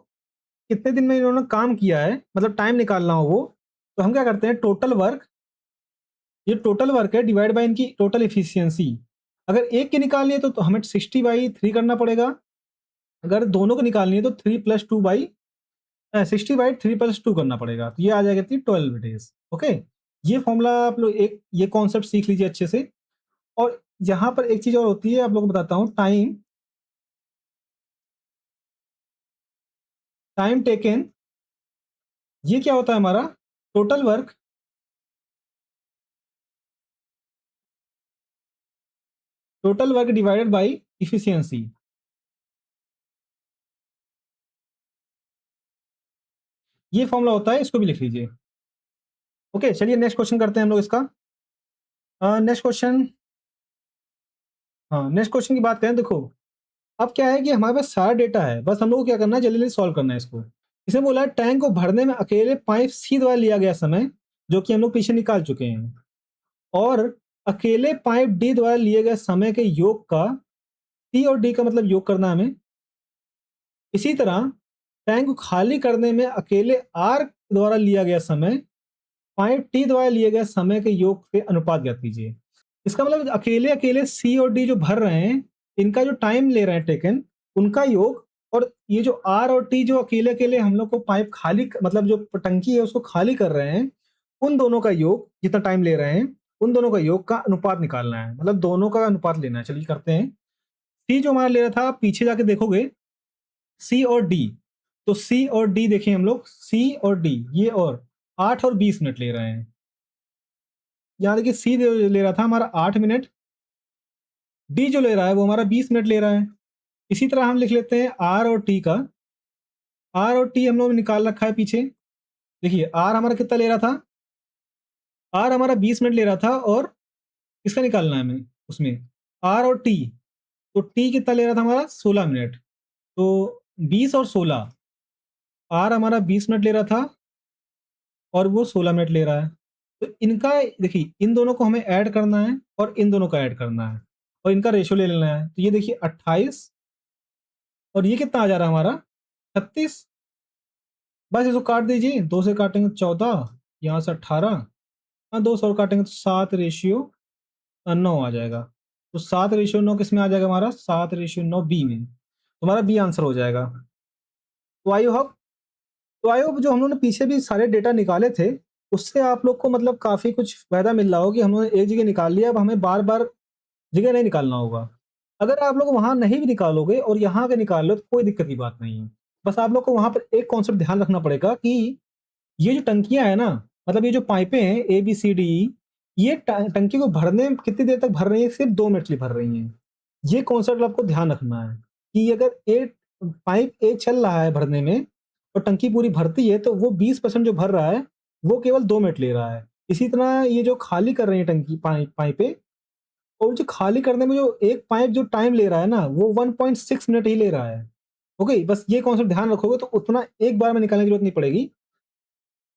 कितने दिन में इन्होंने काम किया है, मतलब टाइम निकालना हो वो, तो हम क्या करते हैं? टोटल वर्क, ये टोटल वर्क है डिवाइड बाय इनकी टोटल एफिशिएंसी। अगर एक की निकालनी है तो हमें 60/3 करना पड़ेगा। अगर दोनों को निकालनी है तो 60/3 + 2 करना पड़ेगा, तो ये आ जाएगा 12 डेज। ओके, ये फॉर्मूला आप लोग एक ये कॉन्सेप्ट सीख लीजिए अच्छे से। और यहाँ पर एक चीज और होती है, आप लोगों को बताता हूँ। टाइम टाइम टेकन, ये क्या होता है हमारा? Total work divided by efficiency. ये फॉर्मूला होता है, इसको भी लिख लीजिए। ओके, चलिए नेक्स्ट क्वेश्चन करते हैं हम लोग इसका। नेक्स्ट क्वेश्चन, हाँ नेक्स्ट क्वेश्चन की बात करें। देखो अब क्या है कि हमारे पास सारा डेटा है, बस हम लोग को क्या करना है? जल्दी जल्दी सॉल्व करना है इसको। इसमें बोला है टैंक को भरने में अकेले पाइप सी द्वारा लिया गया समय, जो कि हम लोग पीछे निकाल चुके हैं, और अकेले पाइप डी द्वारा लिए गए समय के योग का, सी और डी का मतलब योग करना है हमें। इसी तरह टैंक को खाली करने में अकेले आर द्वारा लिया गया समय, पाइप टी द्वारा लिए गए समय के योग से अनुपात ज्ञात कीजिए। इसका मतलब अकेले अकेले सी और डी जो भर रहे हैं, इनका जो टाइम ले रहे हैं टेकन, उनका योग, और ये जो आर और टी जो अकेले अकेले हम लोग को पाइप खाली, मतलब जो टंकी है उसको खाली कर रहे हैं, उन दोनों का योग, जितना टाइम ले रहे हैं उन दोनों का योग का अनुपात निकालना है, मतलब दोनों का अनुपात लेना है। चलिए करते हैं। सी जो हमारा ले रहा था, आप पीछे जाके देखोगे, सी और डी, तो सी और डी देखें हम लोग, सी और डी ये, और 8 और 20 मिनट ले रहे हैं। यहाँ देखिए सी ले रहा था हमारा 8 मिनट, डी जो ले रहा है वो हमारा 20 मिनट ले रहा है। इसी तरह हम लिख लेते हैं आर और टी का। आर और टी हम लोग ने निकाल रखा है पीछे। देखिए आर हमारा कितना ले रहा था? आर हमारा 20 मिनट ले रहा था, और किसका निकालना है हमें उसमें? आर और टी, तो टी कितना ले रहा था हमारा? 16 मिनट। तो 20 और 16, आर हमारा 20 मिनट ले रहा था और वो 16 मिनट ले रहा है। तो इनका देखिए, इन दोनों को हमें ऐड करना है और इन दोनों का ऐड करना है, और इनका रेशियो ले लेना है। तो ये देखिए 28, और ये कितना आ जा रहा है हमारा? 36। बस इसको काट दीजिए, 2 से काटेंगे तो 14, यहाँ से 18, हाँ 2 से और काटेंगे तो 7/9 आ जाएगा। तो 7/9 किस में आ जाएगा हमारा? 7/9 बी में। तुम्हारा बी आंसर हो जाएगा। तो आई होप, जो हम लोगों ने पीछे भी सारे डेटा निकाले थे, उससे आप लोग को मतलब काफ़ी कुछ फ़ायदा मिल रहा हो कि हम लोगों ने एक जगह निकाल लिया, अब हमें बार-बार जगह नहीं निकालना होगा। अगर आप लोग वहाँ नहीं भी निकालोगे और यहाँ आके निकाल लो तो कोई दिक्कत की बात नहीं है। बस आप लोग को वहाँ पर एक कॉन्सेप्ट ध्यान रखना पड़ेगा कि ये जो टंकियाँ हैं ना, मतलब ये जो पाइपें हैं ए, बी, सी, डी, ये टंकी को भरने में कितनी देर तक भर रही है? सिर्फ़ 2 मिनट के लिए भर रही हैं। ये कॉन्सेप्ट आपको ध्यान रखना है कि अगर पाइप ए चल रहा है भरने में और टंकी पूरी भरती है, तो वो 20% जो भर रहा है, वो केवल 2 मिनट ले रहा है। इसी तरह ये जो खाली कर रही है टंकी पाइपें, और जो खाली करने में जो एक पाइप जो टाइम ले रहा है ना, वो 1.6 मिनट ही ले रहा है। ओके, बस ये कॉन्सेप्ट ध्यान रखोगे तो उतना एक बार में निकालने की ज़रूरत नहीं पड़ेगी।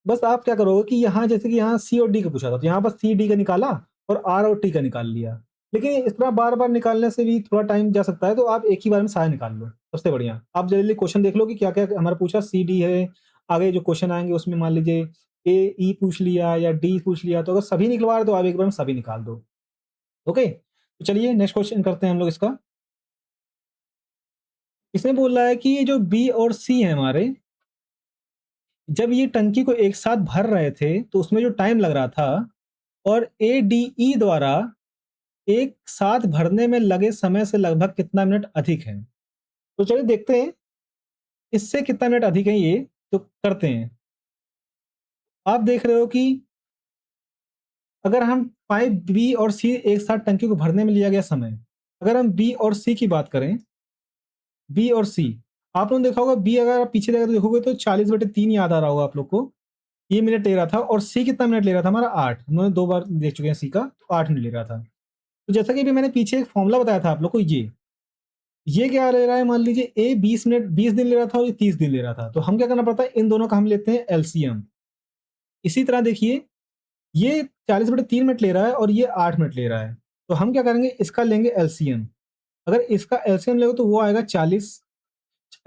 बस आप क्या करोगे कि यहाँ जैसे कि यहाँ सी और डी का पूछा था, तो यहाँ बस सी, डी का निकाला और आर और टी का निकाल लिया। लेकिन इस तरह बार-बार निकालने से भी थोड़ा टाइम जा सकता है, तो आप एक ही बार में सारे निकाल लो, सबसे बढ़िया। आप जल्दी क्वेश्चन देख लो कि क्या-क्या हमारा पूछा, सी, डी है, आगे जो क्वेश्चन आएँगे उसमें मान लीजिए ए, ई पूछ लिया या डी पूछ लिया, तो अगर सभी निकलवा रहे हो तो आप एक बार में सभी निकाल दो। ओके? तो चलिए नेक्स्ट क्वेश्चन करते हैं हम लोग इसका। इसमें बोल रहा है कि ये जो बी और सी हैं हमारे, जब ये टंकी को एक साथ भर रहे थे, तो उसमें जो टाइम लग रहा था और एडीई द्वारा एक साथ भरने में लगे समय से लगभग कितना मिनट अधिक है? तो चलिए देखते हैं, इससे कितना मिनट अधिक है ये, तो करते हैं। आप देख रहे हो कि अगर हम पाइप बी और सी एक साथ टंकी को भरने में लिया गया समय, अगर हम बी और सी की बात करें, बी और सी, आप लोगों ने देखा होगा बी अगर आप पीछे जाकर देखोगे तो 40/3 याद आ रहा होगा आप लोग को। ये मिनट ले रहा था और सी कितना मिनट ले रहा था हमारा 8। हम लोग 2 बार देख चुके हैं सी का, तो 8 मिनट ले रहा था। तो जैसा कि अभी मैंने पीछे एक फ़ॉर्मूला बताया था आप लोग को, ये क्या ले रहा है, मान लीजिए ए 20 दिन ले रहा था और ये 30 दिन ले रहा था। तो हम क्या करना पड़ता है, इन दोनों का हम लेते हैं एलसीएम। इसी तरह देखिए, ये 40/3 मिनट ले रहा है और ये 8 मिनट ले रहा है। तो हम क्या करेंगे, इसका लेंगे एलसीएम। अगर इसका एलसीएम लेंगे तो वो आएगा 40।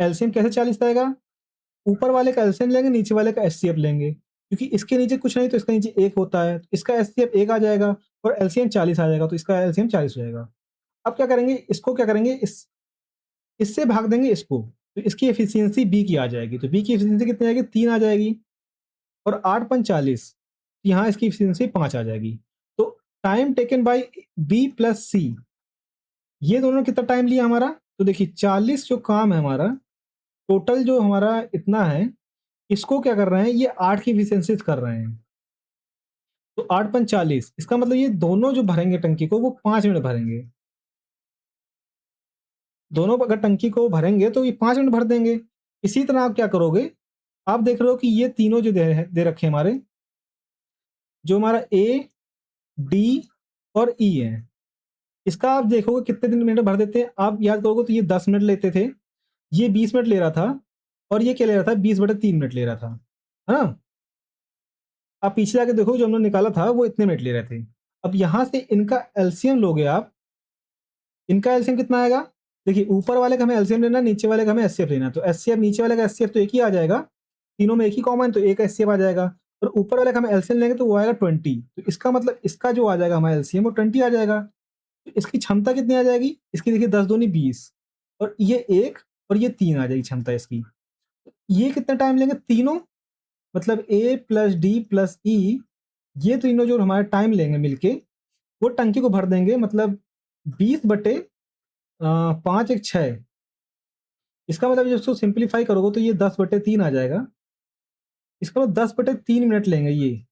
एलसीएम कैसे 40 आएगा? ऊपर वाले का एलसीएम लेंगे, नीचे वाले का एचसीएफ लेंगे। क्योंकि इसके नीचे कुछ नहीं तो इसका नीचे 1 होता है। इसका एचसीएफ 1 आ जाएगा और एलसीएम 40 आ जाएगा, तो इसका एलसीएम 40 हो जाएगा। अब क्या करेंगे, इसको क्या करेंगे, इससे भाग देंगे इसको, तो इसकी एफिशिएंसी बी की आ जाएगी। तो बी की एफिशिएंसी कितनी आएगी, 3 आ जाएगी और 8 पंच 40, यहाँ इसकी एफिशिएंसी 5 आ जाएगी। तो time taken by B plus C, ये दोनों कितना टाइम लिया हमारा, तो देखिए 40 जो काम है हमारा, टोटल जो हमारा इतना है, इसको क्या कर रहे हैं, ये 8 की एफिशिएंसी कर रहे हैं। तो 8 पंच 40, इसका मतलब ये दोनों जो भरेंगे टंकी को वो 5 मिनट भरेंगे। दोनों अगर टंकी को भरेंगे तो ये 5 मिनट भर देंगे। इसी तरह आप क्या करोगे, आप देख रहे हो कि ये तीनों जो दे रखे हैं हमारे, जो हमारा ए, डी और ई है, इसका आप देखोगे कितने दिन मिनट भर देते हैं। आप याद करोगे तो ये 10 मिनट लेते थे, ये 20 मिनट ले रहा था और ये क्या ले रहा था, 20/3 मिनट ले रहा था, है ना? आप पीछे जाके देखो, जो हमने निकाला था वो इतने मिनट ले रहे थे। अब यहाँ से इनका एलसीएम लोगे आप, इनका एलसीएम कितना आएगा? देखिए ऊपर वाले का हमें एलसीएम लेना है, नीचे वाले का हमें एचसीएफ लेना है। तो एचसीएफ नीचे वाले का एचसीएफ तो एक ही आ जाएगा, तीनों में एक ही कॉमन, तो एक एचसीएफ आ जाएगा। और ऊपर वाले का हम एलसीएम लेंगे तो वो आएगा 20। तो इसका मतलब इसका जो आ जाएगा हमारा एलसीएम वो 20 आ जाएगा। तो इसकी क्षमता कितनी आ जाएगी? इसकी देखिए 10 दूनी 20 और ये 1 और ये 3 आ जाएगी क्षमता इसकी। ये कितना टाइम लेंगे तीनों, मतलब ए प्लस डी प्लस ई, ये तीनों जो हमारा टाइम लेंगे मिलके, वो टंकी को भर देंगे, मतलब 20/5 एक 6। इसका मतलब जब इसको सिंप्लीफाई करोगे तो ये 10/3 आ जाएगा। इसका मतलब 10/3 मिनट लेंगे ये,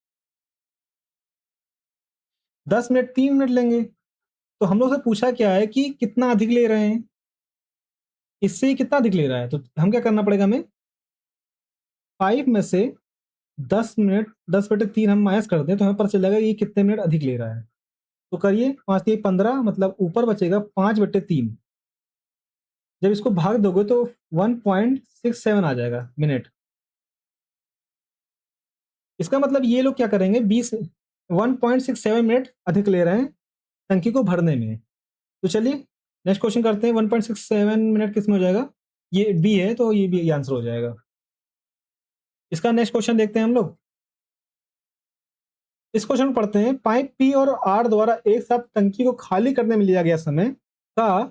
10 मिनट 3 मिनट लेंगे। तो हम लोग से पूछा क्या है कि कितना अधिक ले रहे हैं, इससे ही कितना अधिक ले रहा है। तो हम क्या करना पड़ेगा हमें, 5 में से 10 मिनट 10/3 हम माइनस कर दें तो हमें पता चल जाएगा ये कितने मिनट अधिक ले रहा है। तो करिए 5 3 15, मतलब ऊपर बचेगा 5/3। जब इसको भाग दोगे तो 1.67 आ जाएगा मिनट। इसका मतलब ये लोग क्या करेंगे, 1.67 मिनट अधिक ले रहे हैं टंकी को भरने में। तो चलिए नेक्स्ट क्वेश्चन करते हैं। 1.67 मिनट किस में हो जाएगा, ये बी है तो ये बी आंसर हो जाएगा। इसका नेक्स्ट क्वेश्चन देखते हैं हम लोग। इस क्वेश्चन को पढ़ते हैं। पाइप पी और आर द्वारा एक साथ टंकी को खाली करने में लिया गया समय का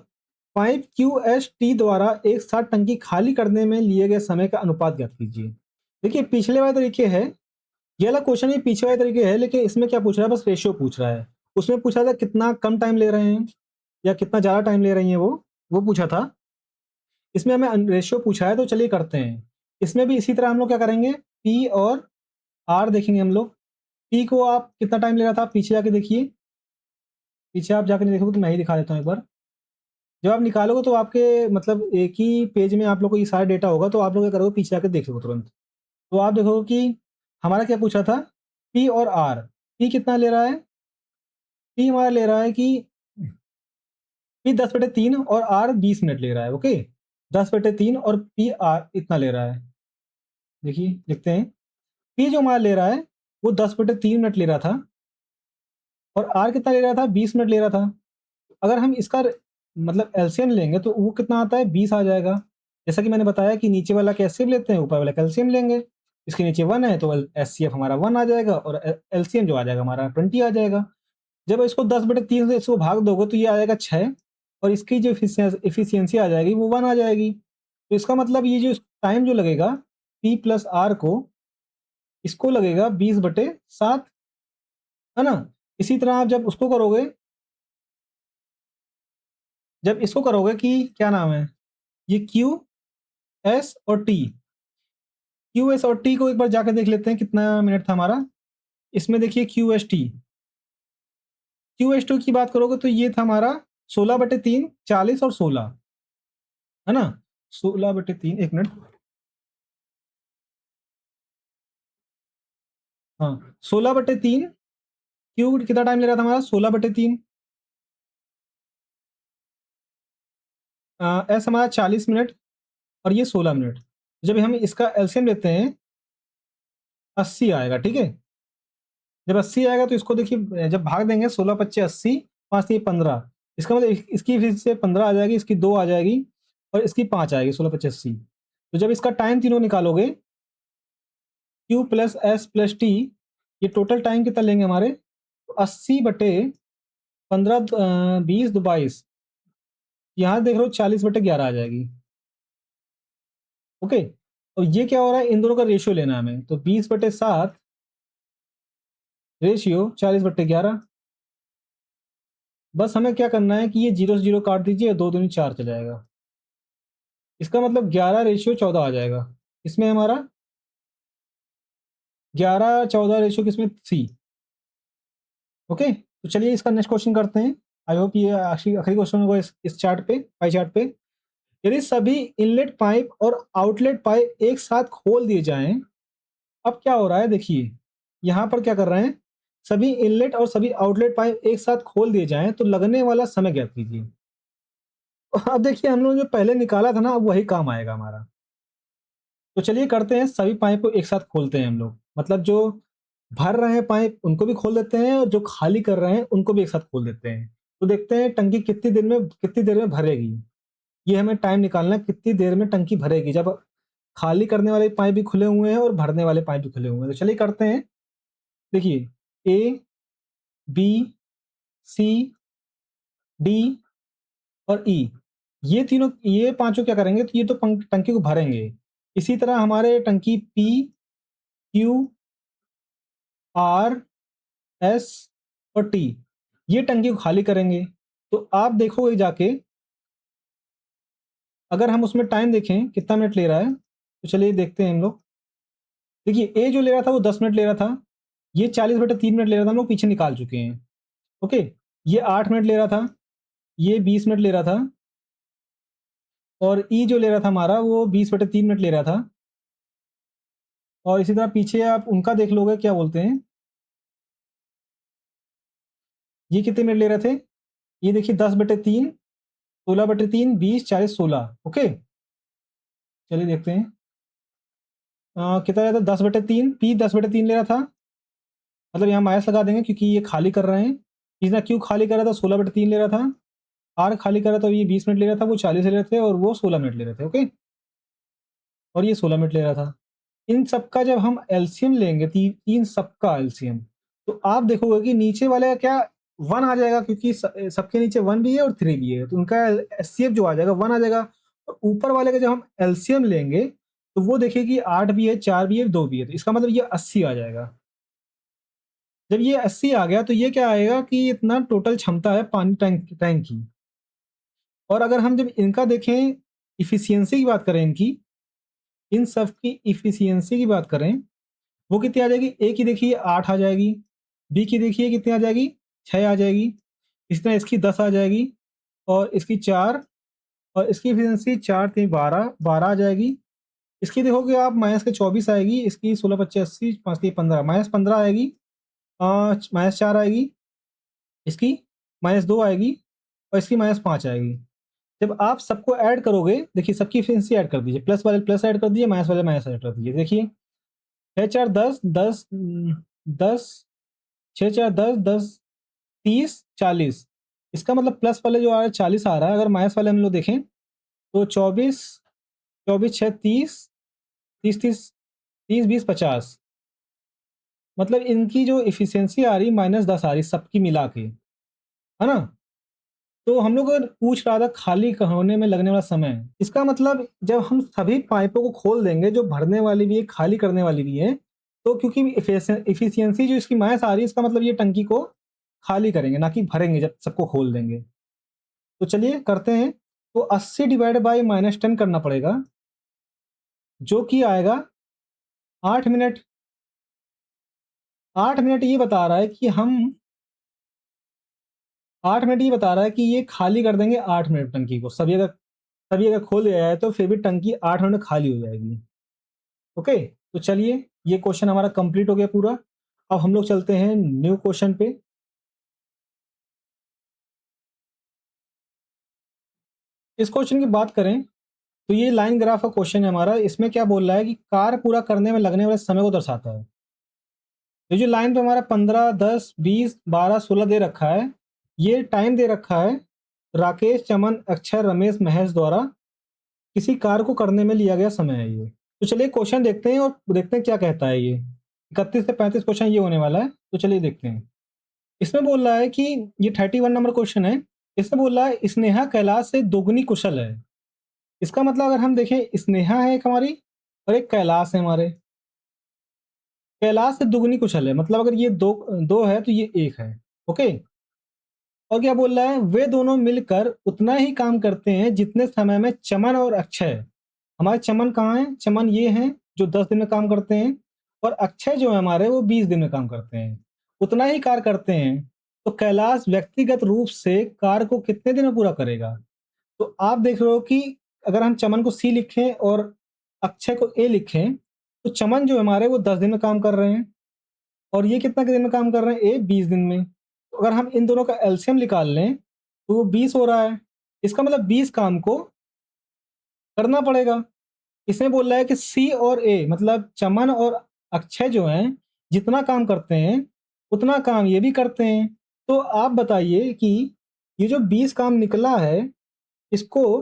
पाइप क्यू एस टी द्वारा एक साथ टंकी खाली करने में लिए गए समय का अनुपात ज्ञात कीजिए। देखिए पिछले वाले तरीके है, ये वाला क्वेश्चन ये पीछे वाले तरीके है, लेकिन इसमें क्या पूछ रहा है, बस रेशियो पूछ रहा है। उसमें पूछा था कितना कम टाइम ले रहे हैं या कितना ज़्यादा टाइम ले रही हैं, वो पूछा था। इसमें हमें रेशियो पूछा है तो चलिए करते हैं। इसमें भी इसी तरह हम लोग क्या करेंगे, पी और आर देखेंगे हम लोग। पी को आप कितना टाइम ले रहा था, आप पीछे जाके देखिए। पीछे आप जाकर नहीं देखोगे तो मैं ही दिखा देता हूँ एक बार। जब आप निकालोगे तो आपके मतलब एक ही पेज में आप लोग को ये सारा डेटा होगा, तो आप लोग क्या करोगे, पीछे जाके देख लो तुरंत। तो आप देखोगे कि हमारा क्या पूछा था, पी और आर। पी कितना ले रहा है, पी हमारा ले रहा है कि पी 10/3 और आर 20 मिनट ले रहा है। ओके, 10/3 और पी आर इतना ले रहा है। देखिए लिखते हैं, पी जो हमारा ले रहा है वो 10/3 मिनट ले रहा था, और आर कितना ले रहा था, 20 मिनट ले रहा था। अगर हम इसका मतलब एलसीएम लेंगे तो वो कितना आता है, 20 आ जाएगा। जैसा कि मैंने बताया कि नीचे वाला कैल्शियम लेते हैं, ऊपर वाला कैल्शियम लेंगे। इसके नीचे 1 है तो एचसीएफ हमारा 1 आ जाएगा, और एलसीएम जो आ जाएगा हमारा 20 आ जाएगा। जब इसको 10/3 से इसको भाग दोगे तो ये आ जाएगा 6, और इसकी जो एफिशिएंसी आ जाएगी वो 1 आ जाएगी। तो इसका मतलब ये जो टाइम जो लगेगा पी प्लस आर को, इसको लगेगा 20/7, है ना। इसी तरह आप जब उसको करोगे, जब इसको करोगे कि क्या नाम है, ये क्यू एस और टी, क्यू एस और टी को एक बार जाकर देख लेते हैं कितना मिनट था हमारा। इसमें देखिए Q S T, Q S two की बात करोगे तो ये था हमारा 16/3, 40 और 16, है ना। 16/3, एक मिनट, हाँ 16/3। क्यू कितना टाइम ले रहा था हमारा, 16/3। एस हमारा 40 मिनट, और ये 16 मिनट। जब हम इसका एलसीएम लेते हैं 80 आएगा, ठीक है। जब 80 आएगा तो इसको देखिए, जब भाग देंगे 16×5 = 80, 5×3 = 15। इसका मतलब इसकी फिर से 15 आ जाएगी, इसकी 2 आ जाएगी, और इसकी 5 आएगी, 16×5 = 80। तो जब इसका टाइम तीनों निकालोगे, Q plus S plus T, ये टोटल टाइम कितना लेंगे हमारे, 80/15, 20 × 22, यहाँ देख रहे हो 40/11 आ जाएगी। ओके, और ये क्या हो रहा है, इन दोनों का रेशियो लेना है हमें, तो 20/7 रेशियो 40/11। बस हमें क्या करना है कि ये 0 से 0 काट दीजिए, 2 दूनी 4 चला जाएगा। इसका मतलब 11/14 आ जाएगा। इसमें हमारा 11/14 रेशियो किसमें, सी। ओके, तो चलिए इसका नेक्स्ट क्वेश्चन करते हैं। आई होप ये आखिरी आखिरी क्वेश्चन होगा इस चार्ट पे, पाई चार्ट पे। यदि सभी इनलेट पाइप और आउटलेट पाइप एक साथ खोल दिए जाएं, अब क्या हो रहा है, देखिए यहाँ पर क्या कर रहे हैं, सभी इनलेट और सभी आउटलेट पाइप एक साथ खोल दिए जाएं तो लगने वाला समय ज्ञात कीजिए। अब देखिए हम लोग जो पहले निकाला था ना, अब वही काम आएगा हमारा। तो चलिए करते हैं, सभी पाइप को एक साथ खोलते हैं हम लोग, मतलब जो भर रहे हैं पाइप उनको भी खोल देते हैं, और जो खाली कर रहे हैं उनको भी एक साथ खोल देते हैं। तो देखते हैं टंकी कितनी देर में भरेगी। ये हमें टाइम निकालना है, कितनी देर में टंकी भरेगी, जब खाली करने वाले पाइप भी खुले हुए हैं और भरने वाले पाइप भी खुले हुए हैं। तो चलिए करते हैं। देखिए, ए, बी, सी, डी और ई, ये पांचों क्या करेंगे, तो ये तो टंकी को भरेंगे। इसी तरह हमारे टंकी पी, क्यू, आर, एस और टी, ये टंकी को खाली करेंगे। तो आप देखोगे जाके, अगर हम उसमें टाइम देखें कितना मिनट ले रहा है, तो चलिए देखते हैं हम लोग। देखिए ए जो ले रहा था वो 10 मिनट ले रहा था, ये 40/3 मिनट ले रहा था, हम लोग पीछे निकाल चुके हैं। ओके, ये 8 मिनट ले रहा था, ये 20 मिनट ले रहा था, और ई जो ले रहा था हमारा वो 20/3 मिनट ले रहा था। और इसी तरह पीछे आप उनका देख लोगे, क्या बोलते हैं, ये कितने मिनट ले रहे थे, ये देखिए 10/3, 16/3, 20, 40, 16। ओके, चलिए देखते हैं। कितना रहता, 10/3, पी 10/3 ले रहा था, मतलब यहाँ माइनस लगा देंगे क्योंकि ये खाली कर रहे हैं। इसने क्यू खाली कर रहा था, 16/3 ले रहा था। आर खाली कर रहा था, ये 20 मिनट ले रहा था, वो 40 ले रहे थे, और वो 16 मिनट ले रहे थे। ओके, और ये 16 मिनट ले रहा था। इन सबका जब हम एलसीएम लेंगे, तीन सबका एलसीएम, तो आप देखोगे कि नीचे वाले का क्या 1 आ जाएगा, क्योंकि सबके नीचे 1 भी है और 3 भी है, तो उनका एचसीएफ जो आ जाएगा 1 आ जाएगा। और ऊपर वाले का जब हम एलसीएम लेंगे तो वो देखिए कि 8 भी है, 4 भी है, 2 भी है, तो इसका मतलब ये 80 आ जाएगा। जब ये 80 आ गया तो ये क्या आएगा कि इतना टोटल क्षमता है पानी टैंक टैंक की। और अगर हम जब इनका देखें, इफिशियंसी की बात करें इनकी, इन सब की इफिशियंसी की बात करें, वो कितनी आ जाएगी? ए की देखिए 8 आ जाएगी, बी की देखिए कितनी आ जाएगी? 6 आ जाएगी, इस तरह इसकी 10 आ जाएगी, और इसकी 4, और इसकी इफिशियंसी 4 3 12 12 आ जाएगी। इसकी देखोगे आप माइनस के 24 आएगी, इसकी 16 25 80 5 3 15 माइनस 15 आएगी, माइनस 4 आएगी, इसकी माइनस 2 आएगी, और इसकी माइनस 5 आएगी। जब आप सबको ऐड करोगे, देखिए सबकी इफिशियंसी ऐड कर दीजिए, प्लस वाले प्लस ऐड कर दीजिए, माइनस वाले माइनस ऐड कर दीजिए। देखिए 6 4 10 10 10 6 4 10 10 30 40, इसका मतलब प्लस वाले जो आ रहा है 40 आ रहा है। अगर माइनस वाले हम लोग देखें तो 24 24 6 30 30 30 30 20 50, मतलब इनकी जो इफिशियंसी आ रही -10 आ रही सबकी मिला के, है ना? तो हम लोग अगर पूछ रहा था खाली होने में लगने वाला समय, इसका मतलब जब हम सभी पाइपों को खोल देंगे, जो भरने वाली भी है, खाली करने वाली भी है, तो क्योंकि इफिशियंसी जो इसकी माइनस आ रही है, इसका मतलब ये टंकी को खाली करेंगे, ना कि भरेंगे जब सबको खोल देंगे। तो चलिए करते हैं। तो 80 डिवाइड बाय -10 करना पड़ेगा, जो कि आएगा 8 मिनट। 8 मिनट ये बता रहा है कि हम 8 मिनट ये बता रहा है कि ये खाली कर देंगे 8 मिनट टंकी को। सभी अगर खोल दिया जाए तो फिर भी टंकी 8 मिनट में खाली हो जाएगी। ओके, तो चलिए ये क्वेश्चन हमारा कंप्लीट हो गया पूरा। अब हम लोग चलते हैं न्यू क्वेश्चन पे। इस क्वेश्चन की बात करें तो ये लाइन ग्राफ का क्वेश्चन है हमारा। इसमें क्या बोल रहा है कि कार्य पूरा करने में लगने वाले समय को दर्शाता है। ये जो लाइन पे हमारा 15 10 20 12 16 दे रखा है, ये टाइम दे रखा है राकेश चमन अक्षय रमेश महेश द्वारा किसी कार्य को करने में लिया गया समय है ये। तो चलिए क्वेश्चन देखते हैं और देखते हैं क्या कहता है ये। 31 से 35 क्वेश्चन ये होने वाला है, तो चलिए देखते हैं। इसमें बोल रहा है कि ये 31 नंबर क्वेश्चन है। इसमें बोल रहा है स्नेहा कैलाश से दोगुनी कुशल है। इसका मतलब अगर हम देखें, स्नेहा है एक हमारी और एक कैलाश है हमारे। कैलाश से दुगनी कुशल है, मतलब अगर ये दो दो है तो ये एक है। ओके, और क्या बोल रहा है? वे दोनों मिलकर उतना ही काम करते हैं जितने समय में चमन और अक्षय, हमारे चमन कहाँ है? चमन ये हैं जो 10 दिन में काम करते हैं, और अक्षय जो है हमारे वो 20 दिन में काम करते हैं, उतना ही कार्य करते हैं। तो कैलाश व्यक्तिगत रूप से कार्य को कितने दिन में पूरा करेगा? तो आप देख रहे हो कि अगर हम चमन को सी लिखें और अक्षय को ए लिखें, तो चमन जो हमारे वो 10 दिन में काम कर रहे हैं, और ये कितना के दिन में काम कर रहे हैं? ए 20 दिन में। तो अगर हम इन दोनों का एलसीएम निकाल लें तो वो 20 हो रहा है। इसका मतलब 20 काम को करना पड़ेगा। इसमें बोल रहा है कि सी और ए मतलब चमन और अक्षय जो हैं, जितना काम करते हैं, उतना काम ये भी करते हैं। तो आप बताइए कि ये जो 20 काम निकला है, इसको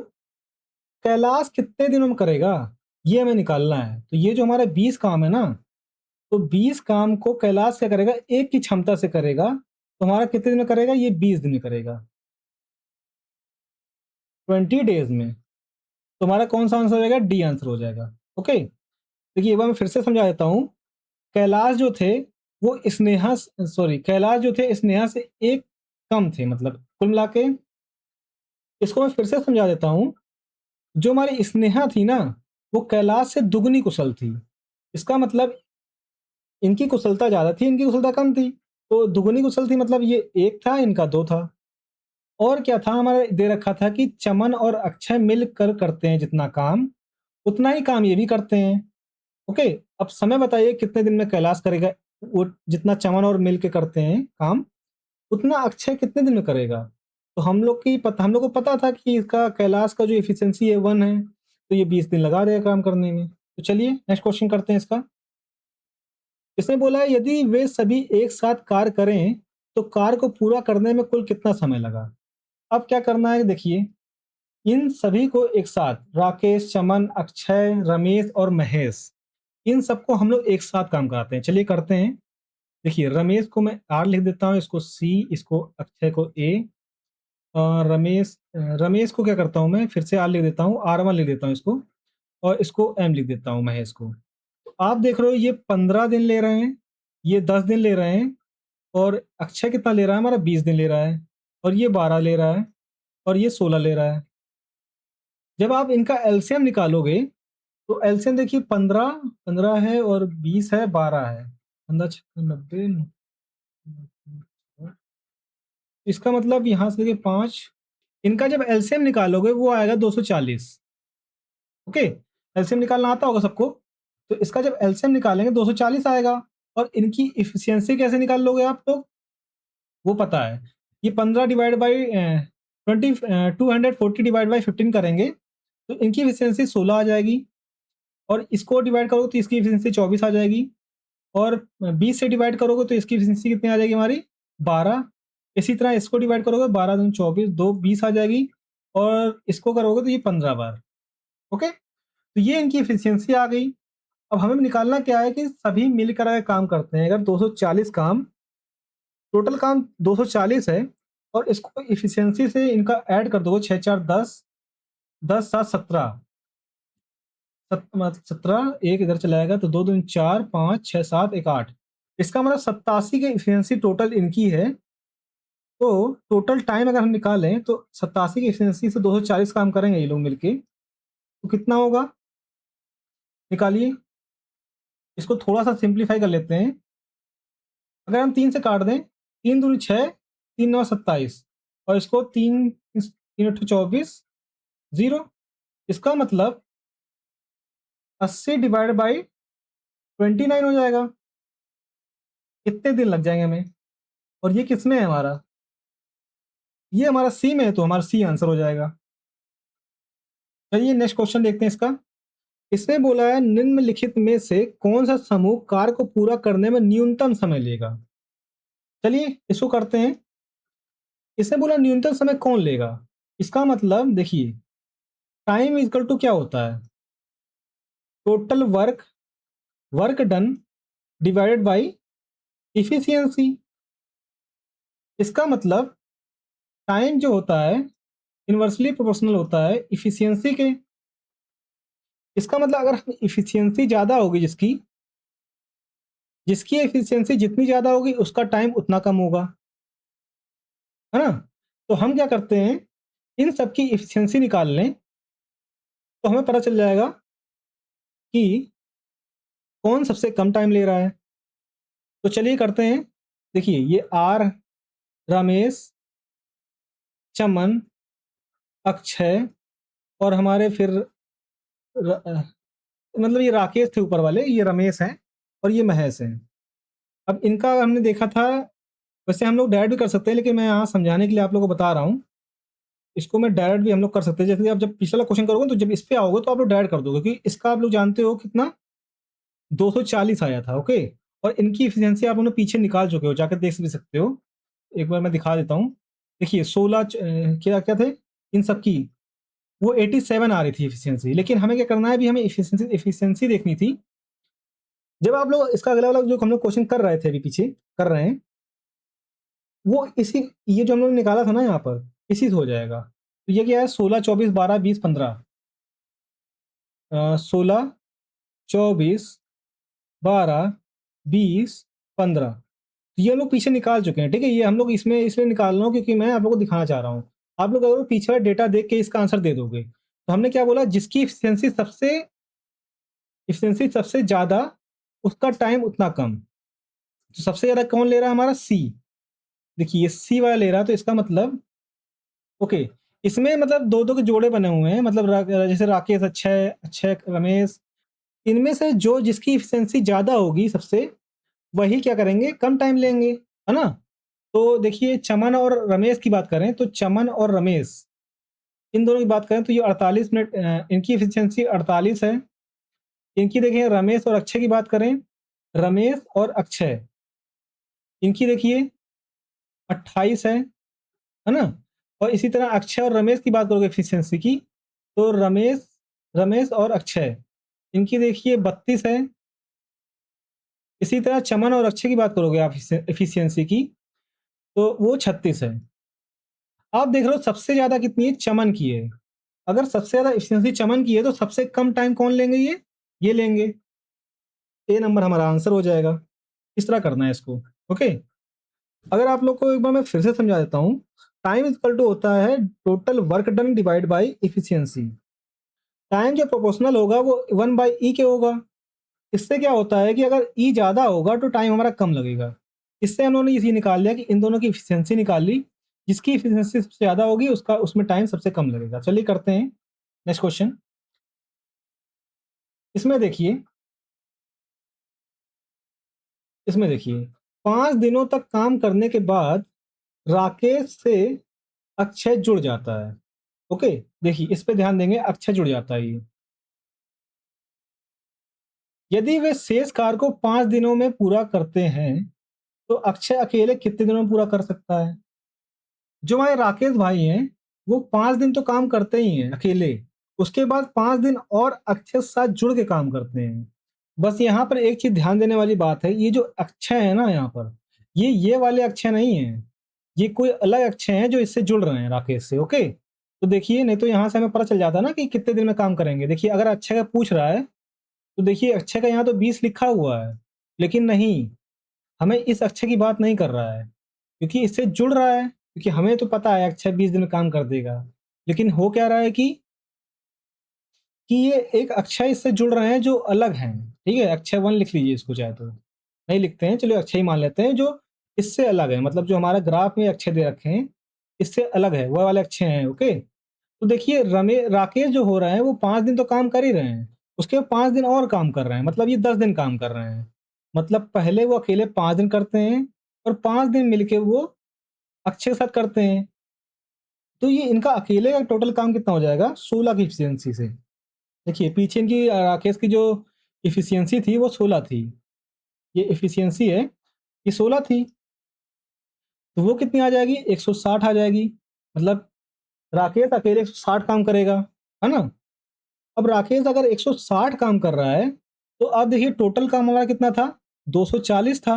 कैलाश कितने दिनों में करेगा? ये हमें निकालना है। तो ये जो हमारा 20 काम है ना, तो 20 काम को कैलाश क्या करेगा? एक की क्षमता से करेगा। तो हमारा कितने दिन में करेगा? ये 20 दिन में करेगा, 20 डेज़ में। तो हमारा कौन-सा आंसर हो जाएगा? डी आंसर हो जाएगा। ओके? देखिए एक बार मैं फिर से समझा देता हूँ। कैलाश जो थे वो कैलाश जो थे स्नेहा से 1 कम थे, मतलब कुल मिला के इसको मैं फिर से समझा देता हूँ। जो हमारी स्नेहा थी ना, वो कैलाश से दुगनी कुशल थी। इसका मतलब इनकी कुशलता ज़्यादा थी, इनकी कुशलता कम थी। तो दुगनी कुशल थी मतलब ये 1 था, इनका 2 था। और क्या था हमारा दे रखा था कि चमन और अक्षय मिलकर करते हैं जितना काम, उतना ही काम ये भी करते हैं। ओके, अब समय बताइए कितने दिन में कैलाश करेगा? वो जितना चमन और मिल के करते हैं काम, उतना अक्षय कितने दिन में करेगा? तो हम लोग को पता था कि इसका कैलाश का जो एफिशिएंसी है 1 है, तो ये 20 दिन लगा देगा काम करने में। तो चलिए नेक्स्ट क्वेश्चन करते हैं इसका। इसने बोला है यदि वे सभी एक साथ कार्य करें, तो कार्य को पूरा करने में कुल कितना समय लगा? अब क्या करना है देखिए, इन सभी को एक साथ राकेश, चमन, अक्षय, रमेश और महेश, इन सबको हम लोग एक साथ काम कराते हैं। चलिए करते हैं। देखिए रमेश को मैं आर लिख देता हूँ, इसको सी, इसको अक्षय को ए, रमेश को क्या करता हूँ मैं फिर से आर लिख देता हूँ, R1 लिख देता हूँ इसको, और इसको एम लिख देता हूँ महेश को। तो आप देख रहे हो ये 15 दिन ले रहे हैं, ये 10 दिन ले रहे हैं, और अक्षय कितना ले रहा है? हमारा 20 दिन ले रहा है, और ये 12 ले रहा है, और ये 16 ले रहा है। जब आप इनका एलसीएम निकालोगे तो एलसीएम देखिए 15 है और 20 है, 12 है, 15 छक्का 90, इसका मतलब यहाँ से देखिए 5, इनका जब एलसीएम निकालोगे वो आएगा 240। ओके, एलसीएम निकालना आता होगा सबको, तो इसका जब एलसीएम निकालेंगे 240 आएगा। और इनकी इफिशियंसी कैसे निकाल लोगे आप, तो वो पता है, ये 15 डिवाइड बाई 240 डिवाइड बाई 15 करेंगे तो इनकी इफिशियंसी 16 आ जाएगी, और इसको डिवाइड करोगे तो इसकी इफिशियंसी 24 आ जाएगी, और 20 से डिवाइड करोगे तो इसकी इफिशियंसी कितनी आ जाएगी हमारी, 12। इसी तरह इसको डिवाइड करोगे 12 दूनी 24, 2 20 आ जाएगी, और इसको करोगे तो ये 15 बार। ओके, तो ये इनकी इफिशियंसी आ गई। अब हमें निकालना क्या है कि सभी मिलकर अगर काम करते हैं, अगर 240 काम, टोटल काम 240 है, और इसको इफिशियंसी से इनका ऐड कर दोगे, 6 4 10, 10 7 17, 17, एक इधर चला जाएगा तो 2 दूनी 4, 5 6 7 1 8, इसका मतलब 87 की इफिशियंसी टोटल इनकी है। तो टोटल टाइम अगर हम निकालें तो 87 की इफिशियंसी से 240 काम करेंगे ये लोग मिलके, तो कितना होगा, निकालिए। इसको थोड़ा सा सिंप्लीफाई कर लेते हैं। अगर हम 3 से काट दें, 3 दूनी 6, 3 9 27, और इसको 3 3 8 24, 0, इसका मतलब 80 डिवाइड बाई 29 हो जाएगा। कितने दिन लग जाएंगे हमें, और ये किस में है हमारा, ये हमारा सी में है, तो हमारा सी आंसर हो जाएगा। चलिए नेक्स्ट क्वेश्चन देखते हैं इसका। इसमें बोला है निम्नलिखित में से कौन सा समूह कार्य को पूरा करने में न्यूनतम समय लेगा। चलिए इसको करते हैं। इसने बोला न्यूनतम समय कौन लेगा, इसका मतलब देखिए टाइम इक्वल टू क्या होता है, total work, work done divided by efficiency. इसका मतलब टाइम जो होता है इनवर्सली प्रोपोर्शनल होता है इफिशियंसी के। इसका मतलब अगर इफिशियंसी ज़्यादा होगी, जिसकी जिसकी एफिशिएंसी जितनी ज़्यादा होगी उसका टाइम उतना कम होगा, है ना। तो हम क्या करते हैं, इन सब की एफिशिएंसी निकाल लें तो हमें पता चल जाएगा कि कौन सबसे कम टाइम ले रहा है। तो चलिए करते हैं। देखिए ये आर, रमेश, चमन, अक्षय, और हमारे फिर मतलब ये राकेश थे ऊपर वाले, ये रमेश हैं, और ये महेश हैं। अब इनका हमने देखा था, वैसे हम लोग डायरेक्ट भी कर सकते हैं, लेकिन मैं यहाँ समझाने के लिए आप लोगों को बता रहा हूँ। इसको मैं डायरेक्ट भी हम लोग कर सकते हैं, जैसे कि आप जब पिछला क्वेश्चन करोगे तो जब इस पे आओगे तो आप लोग डायरेक्ट कर दोगे, क्योंकि इसका आप लोग जानते हो कितना 240 आया था। ओके, और इनकी इफिशियंसी आप लोग पीछे निकाल चुके हो, जाकर देख भी सकते हो। एक बार मैं दिखा देता हूँ। देखिए 16 क्या क्या थे इन सब की, वो 87 आ रही थी इफिशियंसी, लेकिन हमें क्या करना है, अभी हमें इफिशियंसी देखनी थी। जब आप लोग इसका अगला वाला जो हम लोग क्वेश्चन कर रहे थे, अभी पीछे कर रहे हैं, वो इसी, ये जो हम लोग ने निकाला था ना यहाँ पर, इसी से हो जाएगा। तो ये क्या है, 16 24 12 20 15, 16 24 12 20 15, तो ये हम लोग पीछे निकाल चुके हैं। ठीक है, ये हम लोग इसमें इसलिए निकाल रहा हूँ क्योंकि मैं आप लोगों को दिखाना चाह रहा हूँ। आप लोग अगर पीछे डेटा देख के इसका आंसर दे दोगे, तो हमने क्या बोला, जिसकी इफिशियंसी सबसे ज़्यादा उसका टाइम उतना कम। तो सबसे ज़्यादा कौन ले रहा है, हमारा सी। देखिए ये सी वाला ले रहा है, तो इसका मतलब ओके, इसमें मतलब दो दो के जोड़े बने हुए हैं, मतलब जैसे राकेश, अक्षय, अक्षय रमेश, इनमें से जो जिसकी इफिशियंसी ज़्यादा होगी सबसे, वही क्या करेंगे, कम टाइम लेंगे, है ना। तो देखिए चमन और रमेश की बात करें तो चमन और रमेश, इन दोनों की बात करें तो ये 48 मिनट, इनकी इफिशियंसी 48 है। इनकी देखिए रमेश और अक्षय की बात करें, रमेश और अक्षय, इनकी देखिए 28 है ना। और इसी तरह अक्षय और रमेश की बात करोगे इफिशियंसी की, तो रमेश रमेश और अक्षय, इनकी देखिए 32 है। इसी तरह चमन और अक्षय की बात करोगे आप एफिशिएंसी की, तो वो 36 है। आप देख रहे हो सबसे ज़्यादा कितनी है, चमन की है। अगर सबसे ज़्यादा एफिशिएंसी चमन की है तो सबसे कम टाइम कौन लेंगे, ये लेंगे। ए नंबर हमारा आंसर हो जाएगा। इस तरह करना है इसको। ओके, अगर आप लोग को एक बार मैं फिर से समझा देता हूँ। टाइम इक्वल टू होता है total work done divide by efficiency. Time जो प्रोपोर्शनल होगा वो 1/e के होगा। इससे क्या होता है कि अगर e ज़्यादा होगा तो टाइम हमारा कम लगेगा। इससे हम लोगों ने ये निकाल लिया कि इन दोनों की एफिशिएंसी निकाल ली, जिसकी एफिशिएंसी सबसे ज़्यादा होगी उसका उसमें टाइम सबसे कम लगेगा। चलिए करते हैं नेक्स्ट क्वेश्चन। इसमें देखिए इसमें देखिए 5 दिनों तक काम करने के बाद राकेश से अक्षय जुड़ जाता है। ओके, देखिए इस पे ध्यान देंगे, अक्षय जुड़ जाता है ये। यदि वे शेष कार्य को 5 दिनों में पूरा करते हैं, तो अक्षय अकेले कितने दिनों में पूरा कर सकता है? जो हमारे राकेश भाई हैं, वो 5 दिन तो काम करते ही हैं अकेले, उसके बाद 5 दिन और अक्षय के साथ जुड़ के काम करते हैं। बस यहाँ पर एक चीज़ ध्यान देने वाली बात है, ये जो अक्षय है ना यहाँ पर, ये वाले अक्षय नहीं हैं, ये कोई अलग अक्षय हैं जो इससे जुड़ रहे हैं राकेश से, ओके? तो देखिए, नहीं तो यहाँ से हमें पता चल जाता ना कि कितने दिन में काम करेंगे। देखिए अगर अक्षय का पूछ रहा है, तो देखिए अक्षय का यहाँ तो 20 लिखा हुआ है, लेकिन नहीं, हमें इस अक्षय की बात नहीं कर रहा है, क्योंकि इससे जुड़ रहा है, क्योंकि हमें तो पता है अक्षय 20 दिन में काम कर देगा। लेकिन हो क्या रहा है कि ये एक अक्षय इससे जुड़ रहे हैं जो अलग हैं, ठीक है? अक्षय 1 लिख लीजिए इसको चाहे तो। नहीं लिखते हैं, चलिए अक्षय ही मान लेते हैं, जो इससे अलग है, मतलब जो हमारा ग्राफ में अक्षय दे रखे हैं, इससे अलग है, वो वाले अक्षय हैं, ओके? तो देखिए राकेश जो हो रहा है वो 5 दिन तो काम कर ही रहे हैं, उसके बाद 5 दिन और काम कर रहे हैं, मतलब ये 10 दिन काम कर रहे हैं। मतलब पहले वो अकेले 5 दिन करते हैं और 5 दिन मिलके वो अक्षय के साथ करते हैं। तो ये इनका अकेले का टोटल काम कितना हो जाएगा 16 की एफिशिएंसी से। देखिए पीछे इनकी राकेश की जो एफिशिएंसी थी वो 16 थी। ये एफिशिएंसी है, ये 16 थी। तो वो कितनी आ जाएगी 160 आ जाएगी। मतलब राकेश अकेले 160 काम करेगा, है ना? अब राकेश अगर 160 काम कर रहा है, तो अब देखिए टोटल काम हमारा कितना था? 240 था।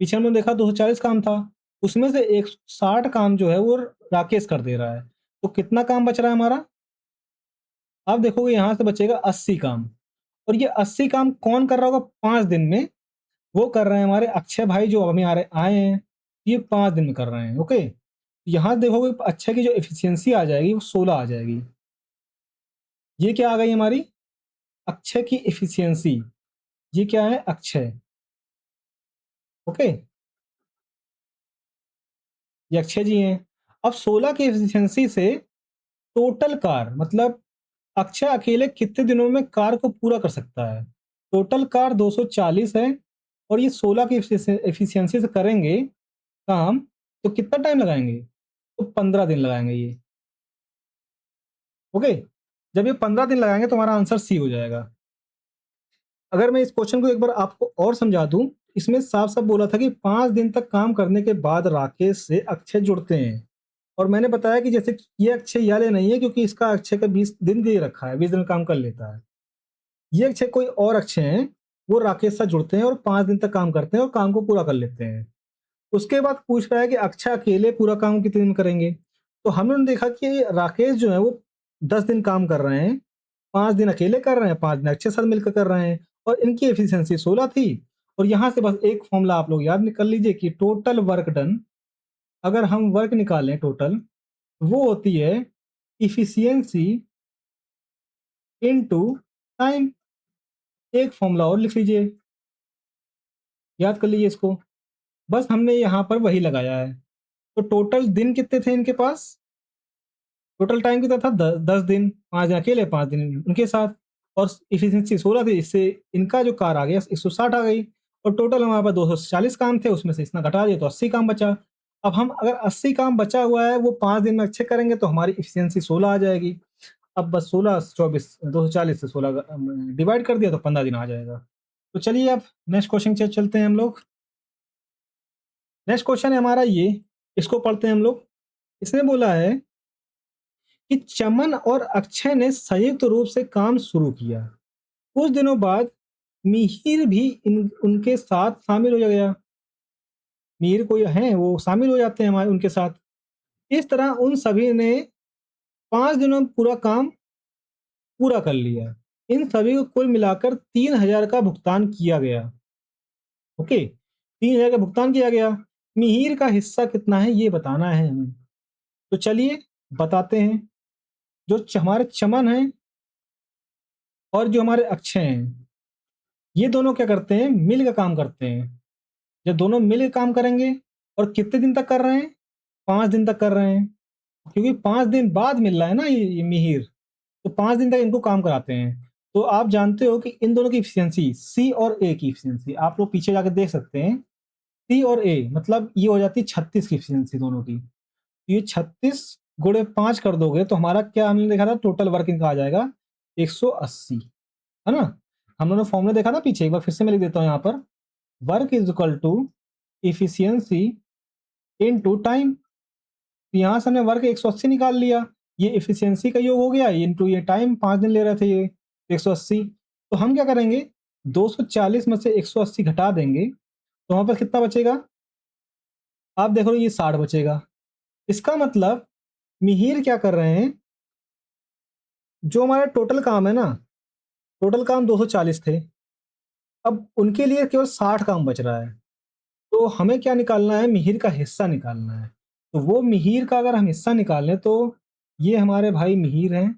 पीछे हमने देखा 240 काम था। उसमें से 160 काम जो है वो राकेश कर दे रहा है। तो कितना काम बच रहा है हमारा? आप देखोगे यहाँ से बचेगा 80 काम। और ये 80 काम कौन कर रहा होगा 5 दिन में? वो कर रहे हैं हमारे अक्षय भाई जो अभी हमारे आए हैं, ये 5 दिन में कर रहे हैं, ओके? यहाँ देखोगे अक्षय की जो एफिशिएंसी आ जाएगी वो 16 आ जाएगी। ये क्या आ गई हमारी? अक्षय की एफिशिएंसी। ये क्या है? अक्षय, ओके? ये अक्षय जी हैं। अब 16 की एफिशिएंसी से टोटल कार्य, मतलब अक्षय अकेले कितने दिनों में कार्य को पूरा कर सकता है? टोटल कार्य 240 है और ये 16 की एफिशिएंसी से करेंगे काम, तो कितना टाइम लगाएँगे? तो 15 दिन लगाएँगे ये, ओके? जब ये 15 दिन लगाएँगे तो हमारा आंसर सी हो जाएगा। अगर मैं इस क्वेश्चन को एक बार आपको और समझा दूँ, इसमें साफ-साफ बोला था कि 5 दिन तक काम करने के बाद राकेश से अक्षय जुड़ते हैं। और मैंने बताया कि जैसे ये अक्षय ये वाले नहीं है, क्योंकि इसका अक्षय का 20 दिन दे रखा है, 20 दिन में काम कर लेता है। ये अक्षय कोई और अक्षय हैं, वो राकेश से साथ जुड़ते हैं और 5 दिन तक काम करते हैं और काम को पूरा कर लेते हैं। उसके बाद पूछ रहा है कि अक्षय अकेले पूरा काम कितने दिन करेंगे? तो हम लोगों ने देखा कि राकेश जो है वो 10 दिन काम कर रहे हैं, 5 दिन अकेले कर रहे हैं, 5 दिन अक्षय के साथ मिलकर कर रहे हैं और इनकी एफिशिएंसी 16 थी। और यहाँ से बस एक फ़ॉर्मूला आप लोग याद कर लीजिए कि टोटल वर्क डन, अगर हम वर्क निकालें टोटल, वो होती है एफिशिएंसी इनटू टाइम। एक फ़ॉर्मूला और लिख लीजिए, याद कर लीजिए इसको। बस हमने यहाँ पर वही लगाया है। तो टोटल दिन कितने थे इनके पास? टोटल टाइम कितना था? 10 दिन, 5 दिन अकेले, 5 दिन उनके साथ और एफिशिएंसी 16 थी, इससे इनका जो कार आ गया 160 आ गई और टोटल हमारे पास 240 काम थे, उसमें से इतना घटा दिया तो 80 काम बचा। अब हम अगर 80 काम बचा हुआ है वो 5 दिन में अच्छे करेंगे तो हमारी एफिशिएंसी 16 आ जाएगी। अब बस 16, 24, 240 से 16 डिवाइड कर दिया तो 15 दिन आ जाएगा। तो चलिए अब नेक्स्ट क्वेश्चन चलते हैं हम लोग। नेक्स्ट क्वेश्चन है हमारा ये, इसको पढ़ते हैं हम लोग। इसने बोला है कि चमन और अक्षय ने संयुक्त रूप से काम शुरू किया। कुछ दिनों बाद मिहिर भी उनके साथ शामिल हो गया। मिहिर कोई है वो शामिल हो जाते हैं हमारे उनके साथ। इस तरह उन सभी ने 5 दिनों में पूरा काम पूरा कर लिया। इन सभी को कुल मिलाकर 3000 का भुगतान किया गया। ओके, 3000 का भुगतान किया गया। मिहिर का हिस्सा कितना है ये बताना है हमें। तो चलिए बताते हैं। जो हमारे चमन है और जो हमारे अक्षय हैं, ये दोनों क्या करते हैं, मिल का काम करते हैं। जब दोनों मिल के काम करेंगे, और कितने दिन तक कर रहे हैं, 5 दिन तक कर रहे हैं, क्योंकि 5 दिन बाद मिल रहा है ना ये मिहिर, तो 5 दिन तक इनको काम कराते हैं। तो आप जानते हो कि इन दोनों की एफिशिएंसी, सी और ए की एफिशिएंसी, आप लोग पीछे जाकर देख सकते हैं, सी और ए मतलब ये हो जाती है 36 की एफिशिएंसी दोनों की। ये 36 गुणे 5 कर दोगे तो हमारा क्या हमने देखा था, टोटल वर्क इनका आ जाएगा 180, है ना। हम लोगों ने फॉर्मूला देखा था पीछे, एक बार फिर से मैं लिख देता हूँ यहाँ पर, work is equal to efficiency into time. यहाँ से हमने वर्क 180 निकाल लिया, ये इफिशियंसी का योग हो गया, इनटू ये टाइम, 5 दिन ले रहे थे ये 180। तो हम क्या करेंगे, 240 में से 180 घटा देंगे, तो वहां पर कितना बचेगा, आप देखो ये 60 बचेगा। इसका मतलब मिहिर क्या कर रहे हैं, जो हमारा टोटल काम है ना, टोटल काम 240 थे, अब उनके लिए केवल 60 काम बच रहा है। तो हमें क्या निकालना है, मिहिर का हिस्सा निकालना है। तो वो मिहिर का अगर हम हिस्सा निकालें तो ये हमारे भाई मिहिर हैं।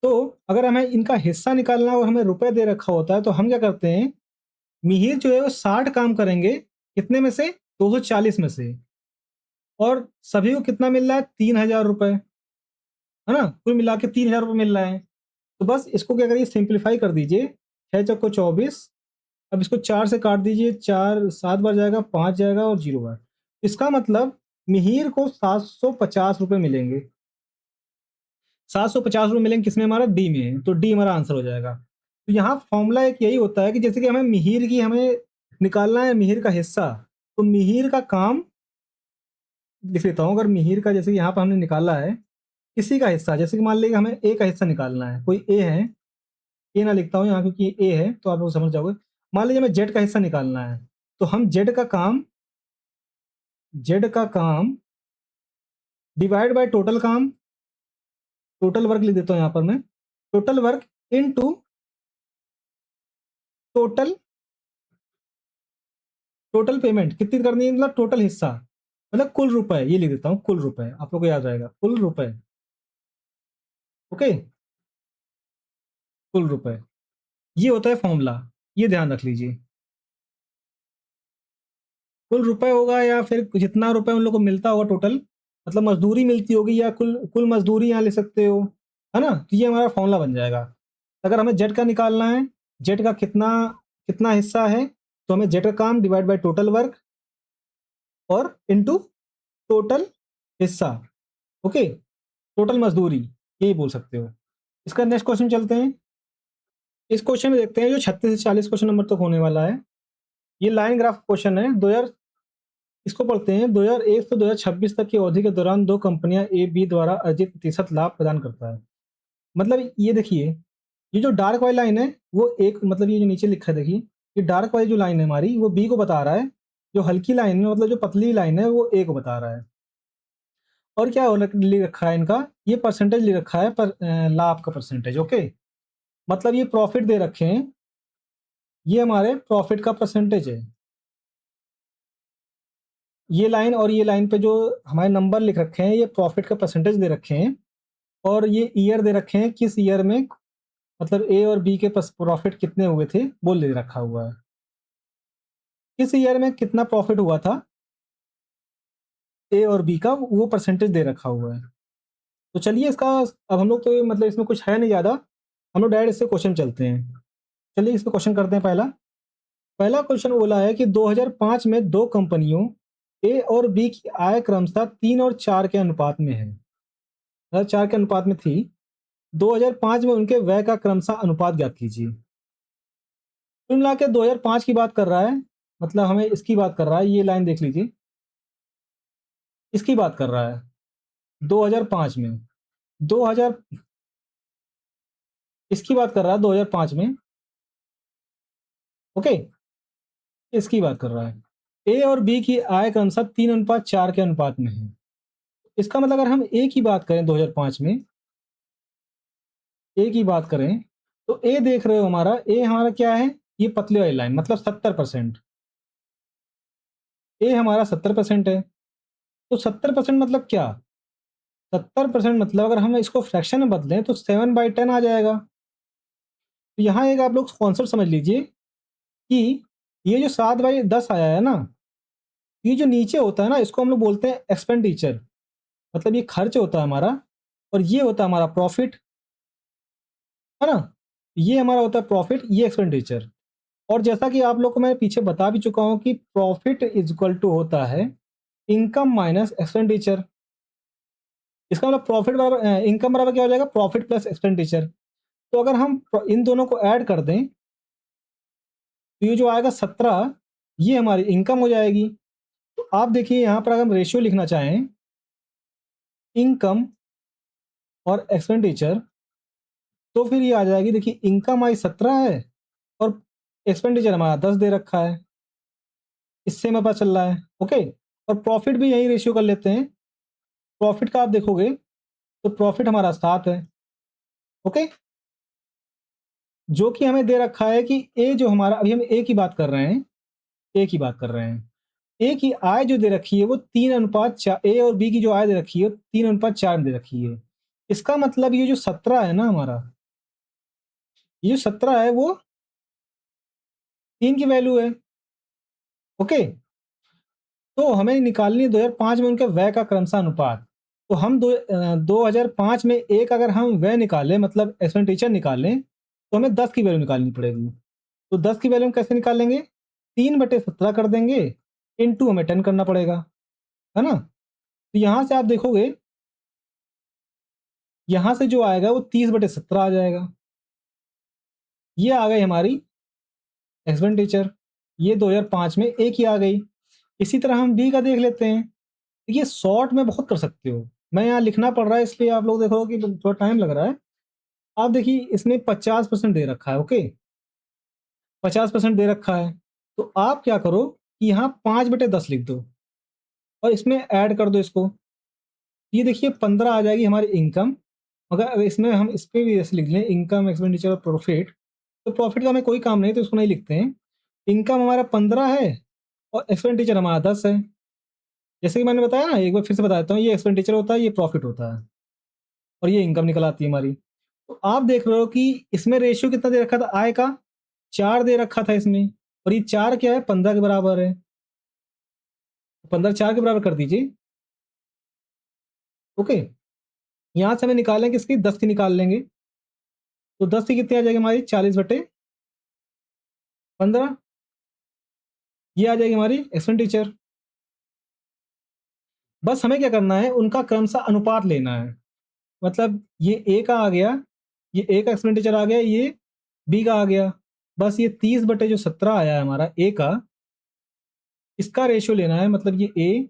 तो अगर हमें इनका हिस्सा निकालना और हमें रुपए दे रखा होता है तो हम क्या करते हैं, मिहिर जो है वो 60 काम करेंगे, कितने में से, 240 में से, और सभी को कितना मिल रहा है, 3000 रुपए, है ना, कुल मिला के 3000 रुपये मिल रहा है। तो बस इसको क्या करिए, सिंप्लीफाई कर दीजिए, 6 चौको 24, अब इसको 4 से काट दीजिए, 4 7 बार जाएगा, 5 जाएगा और 0 बार। इसका मतलब मिहिर को 750 रुपये मिलेंगे। 750 रुपये मिलेंगे किसमें, हमारा डी में, तो डी हमारा आंसर हो जाएगा। तो यहाँ फॉर्मूला एक यही होता है कि जैसे कि हमें मिहिर की, हमें निकालना है मिहिर का हिस्सा, तो मिहिर का काम लिख लेता हूँ। अगर मिहिर का, जैसे कि यहाँ पर हमने निकाला है किसी का हिस्सा, जैसे कि मान लीजिए हमें ए का हिस्सा निकालना है, कोई ए है, ए ना लिखता हूँ यहाँ क्योंकि ए है तो आप लोग समझ जाओगे। मान लीजिए हमें जेड का हिस्सा निकालना है, तो हम जेड का काम डिवाइड बाय टोटल काम, टोटल वर्क लिख देता हूँ यहाँ पर मैं, total work into total total payment कितनी करनी है, मतलब टोटल हिस्सा, मतलब कुल रुपए, ये लिख देता हूँ, कुल रुपए, आप लोग को याद रहेगा, कुल रुपए। ओके, कुल रुपए, ये होता है फॉर्मूला, ये ध्यान रख लीजिए। कुल रुपए होगा या फिर जितना रुपए उन लोग को मिलता होगा टोटल, मतलब मजदूरी मिलती होगी या कुल कुल मजदूरी यहाँ ले सकते हो, है ना। तो ये हमारा फॉर्मूला बन जाएगा। अगर हमें जेड का निकालना है, जेड का कितना कितना हिस्सा है, तो हमें जेड का काम डिवाइड बाय टोटल वर्क और इनटू टोटल हिस्सा। ओके, टोटल मजदूरी, यही बोल सकते हो। इसका नेक्स्ट क्वेश्चन चलते हैं। इस क्वेश्चन में देखते हैं जो 36 से 40 क्वेश्चन नंबर तक होने वाला है। ये लाइन ग्राफ क्वेश्चन है। 2000, इसको पढ़ते हैं, 2001 से 2026 तक की अवधि के दौरान दो कंपनियां ए बी द्वारा अर्जित प्रतिशत लाभ प्रदान करता है। मतलब ये देखिए, ये जो डार्क वाली लाइन है वो एक, मतलब ये जो नीचे लिखा है देखिए, ये डार्क वाली जो लाइन है हमारी वो बी को बता रहा है, जो हल्की लाइन है, मतलब जो पतली लाइन है वो ए को बता रहा है। और क्या लिख रखा है इनका, ये परसेंटेज लिख रखा है, पर लाभ का परसेंटेज। ओके, मतलब ये प्रॉफिट दे रखे हैं, ये हमारे प्रॉफिट का परसेंटेज है, ये लाइन और ये लाइन पे जो हमारे नंबर लिख रखे हैं ये प्रॉफिट का परसेंटेज दे रखे हैं, और ये ईयर दे रखे हैं, किस ईयर में, मतलब ए और बी के प्रॉफिट कितने हुए थे वो दे रखा हुआ है, किस ईयर में कितना प्रॉफिट हुआ था ए और बी का, वो परसेंटेज दे रखा हुआ है। तो चलिए इसका, अब हम लोग तो मतलब इसमें कुछ है नहीं ज़्यादा, हम लोग डायरेक्ट इससे क्वेश्चन चलते हैं। चलिए इसका क्वेश्चन करते हैं। पहला पहला क्वेश्चन बोला है कि 2005 में दो कंपनियों ए और बी की आय क्रमशः 3 और 4 के अनुपात में है, मतलब 4 के अनुपात में थी। 2005 में उनके व्यय का क्रमशः अनुपात ज्ञात कीजिए। कुल मिला के 2005 की बात कर रहा है, मतलब हमें इसकी बात कर रहा है, ये लाइन देख लीजिए, इसकी बात कर रहा है 2005 में, 2000, इसकी बात कर रहा है 2005 में। ओके, इसकी बात कर रहा है, ए और बी की आय क्रमशः 3:4 के अनुपात में है। इसका मतलब अगर हम ए की बात करें 2005 में, ए की बात करें तो ए देख रहे हो हमारा, ए हमारा क्या है, ये पतली वाली लाइन, मतलब 70%, ए हमारा 70% है। तो 70% मतलब क्या, 70% मतलब अगर हम इसको फ्रैक्शन में बदलें तो 7/10 आ जाएगा। तो यहाँ एक आप लोग कॉन्सेप्ट समझ लीजिए कि ये जो 7/10 आया है ना, ये जो नीचे होता है ना, इसको हम लोग बोलते हैं एक्सपेंडिचर, मतलब ये खर्च होता है हमारा, और ये होता है हमारा प्रॉफिट, है ना? ये हमारा होता है प्रॉफिट, ये एक्सपेंडिचर। और जैसा कि आप लोग को मैं पीछे बता भी चुका हूँ कि प्रॉफिट इज इक्वल टू होता है इनकम माइनस एक्सपेंडिचर। इसका मतलब प्रॉफिट बराबर इनकम बराबर क्या हो जाएगा? Profit plus expenditure. तो अगर हम इन दोनों को ऐड कर दें तो ये जो आएगा 17, ये हमारी इनकम हो जाएगी। तो आप देखिए यहाँ पर अगर हम रेशियो लिखना चाहें इनकम और एक्सपेंडिचर, तो फिर ये आ जाएगी, देखिए इनकम हमारी 17 है और एक्सपेंडिचर हमारा 10 दे रखा है, इससे हमें पता चल रहा है। ओके, और प्रॉफिट भी यही रेशियो कर लेते हैं। प्रॉफिट का आप देखोगे तो प्रॉफिट हमारा 7 है। ओके, जो कि हमें दे रखा है कि ए जो हमारा, अभी हम ए की बात कर रहे हैं, ए की बात कर रहे हैं। ए की आय जो दे रखी है वो 3:4, ए और बी की जो आय दे रखी है 3:4 में दे रखी है। इसका मतलब ये जो 17 है ना हमारा, ये जो 17 है वो 3 की वैल्यू है। ओके, तो हमें निकालनी है 2005 में उनके व्यय का क्रमशः अनुपात। तो हम 2005 में एक अगर हम व्यय निकालें, मतलब एक्सपेंडिचर निकालें, तो हमें 10 की वैल्यू निकालनी पड़ेगी। तो 10 की वैल्यू हम कैसे निकालेंगे? 3/17 कर देंगे, इंटू हमें 10 करना पड़ेगा, है ना? तो यहाँ से आप देखोगे, यहाँ से जो आएगा वो 30/17 आ जाएगा। ये आ गई हमारी एक्सपेंडिचर, ये 2005 में एक ही आ गई। इसी तरह हम बी का देख लेते हैं। देखिए शॉर्ट में बहुत कर सकते हो, मैं यहाँ लिखना पड़ रहा है इसलिए आप लोग देखोगे कि थोड़ा टाइम लग रहा है। आप देखिए इसमें 50% दे रखा है। ओके, 50% दे रखा है, तो आप क्या करो कि यहाँ 5/10 लिख दो और इसमें ऐड कर दो इसको। ये देखिए 15 आ जाएगी हमारी इनकम। मगर अगर इसमें हम इस पे भी ऐसे लिख लें इनकम, एक्सपेंडिचर और प्रॉफिट, तो प्रॉफिट का हमें कोई काम नहीं तो इसको नहीं लिखते हैं। इनकम हमारा 15 है और एक्सपेंडिचर हमारा 10 है। जैसे कि मैंने बताया ना, एक बार फिर से बता देता हूँ, ये एक्सपेंडिचर होता है, ये प्रॉफिट होता है, और ये इनकम निकल आती है हमारी। तो आप देख रहे हो कि इसमें रेशियो कितना दे रखा था आय का? 4 दे रखा था इसमें, और ये 4 क्या है? 15 के बराबर है। 15 4 के बराबर कर दीजिए। ओके, यहाँ से हमें निकालेंगे किसकी? 10 की निकाल लेंगे। तो 10 की कितनी आ जाएगी हमारी? 40/15, ये आ जाएगी हमारी एक्सपेंडिचर। बस हमें क्या करना है, उनका क्रमशः अनुपात लेना है। मतलब ये ए का आ गया, ये ए का एक्सपेंडिचर आ गया, ये बी का आ गया। बस ये 30/17 आया है हमारा ए का, इसका रेशियो लेना है, मतलब ये ए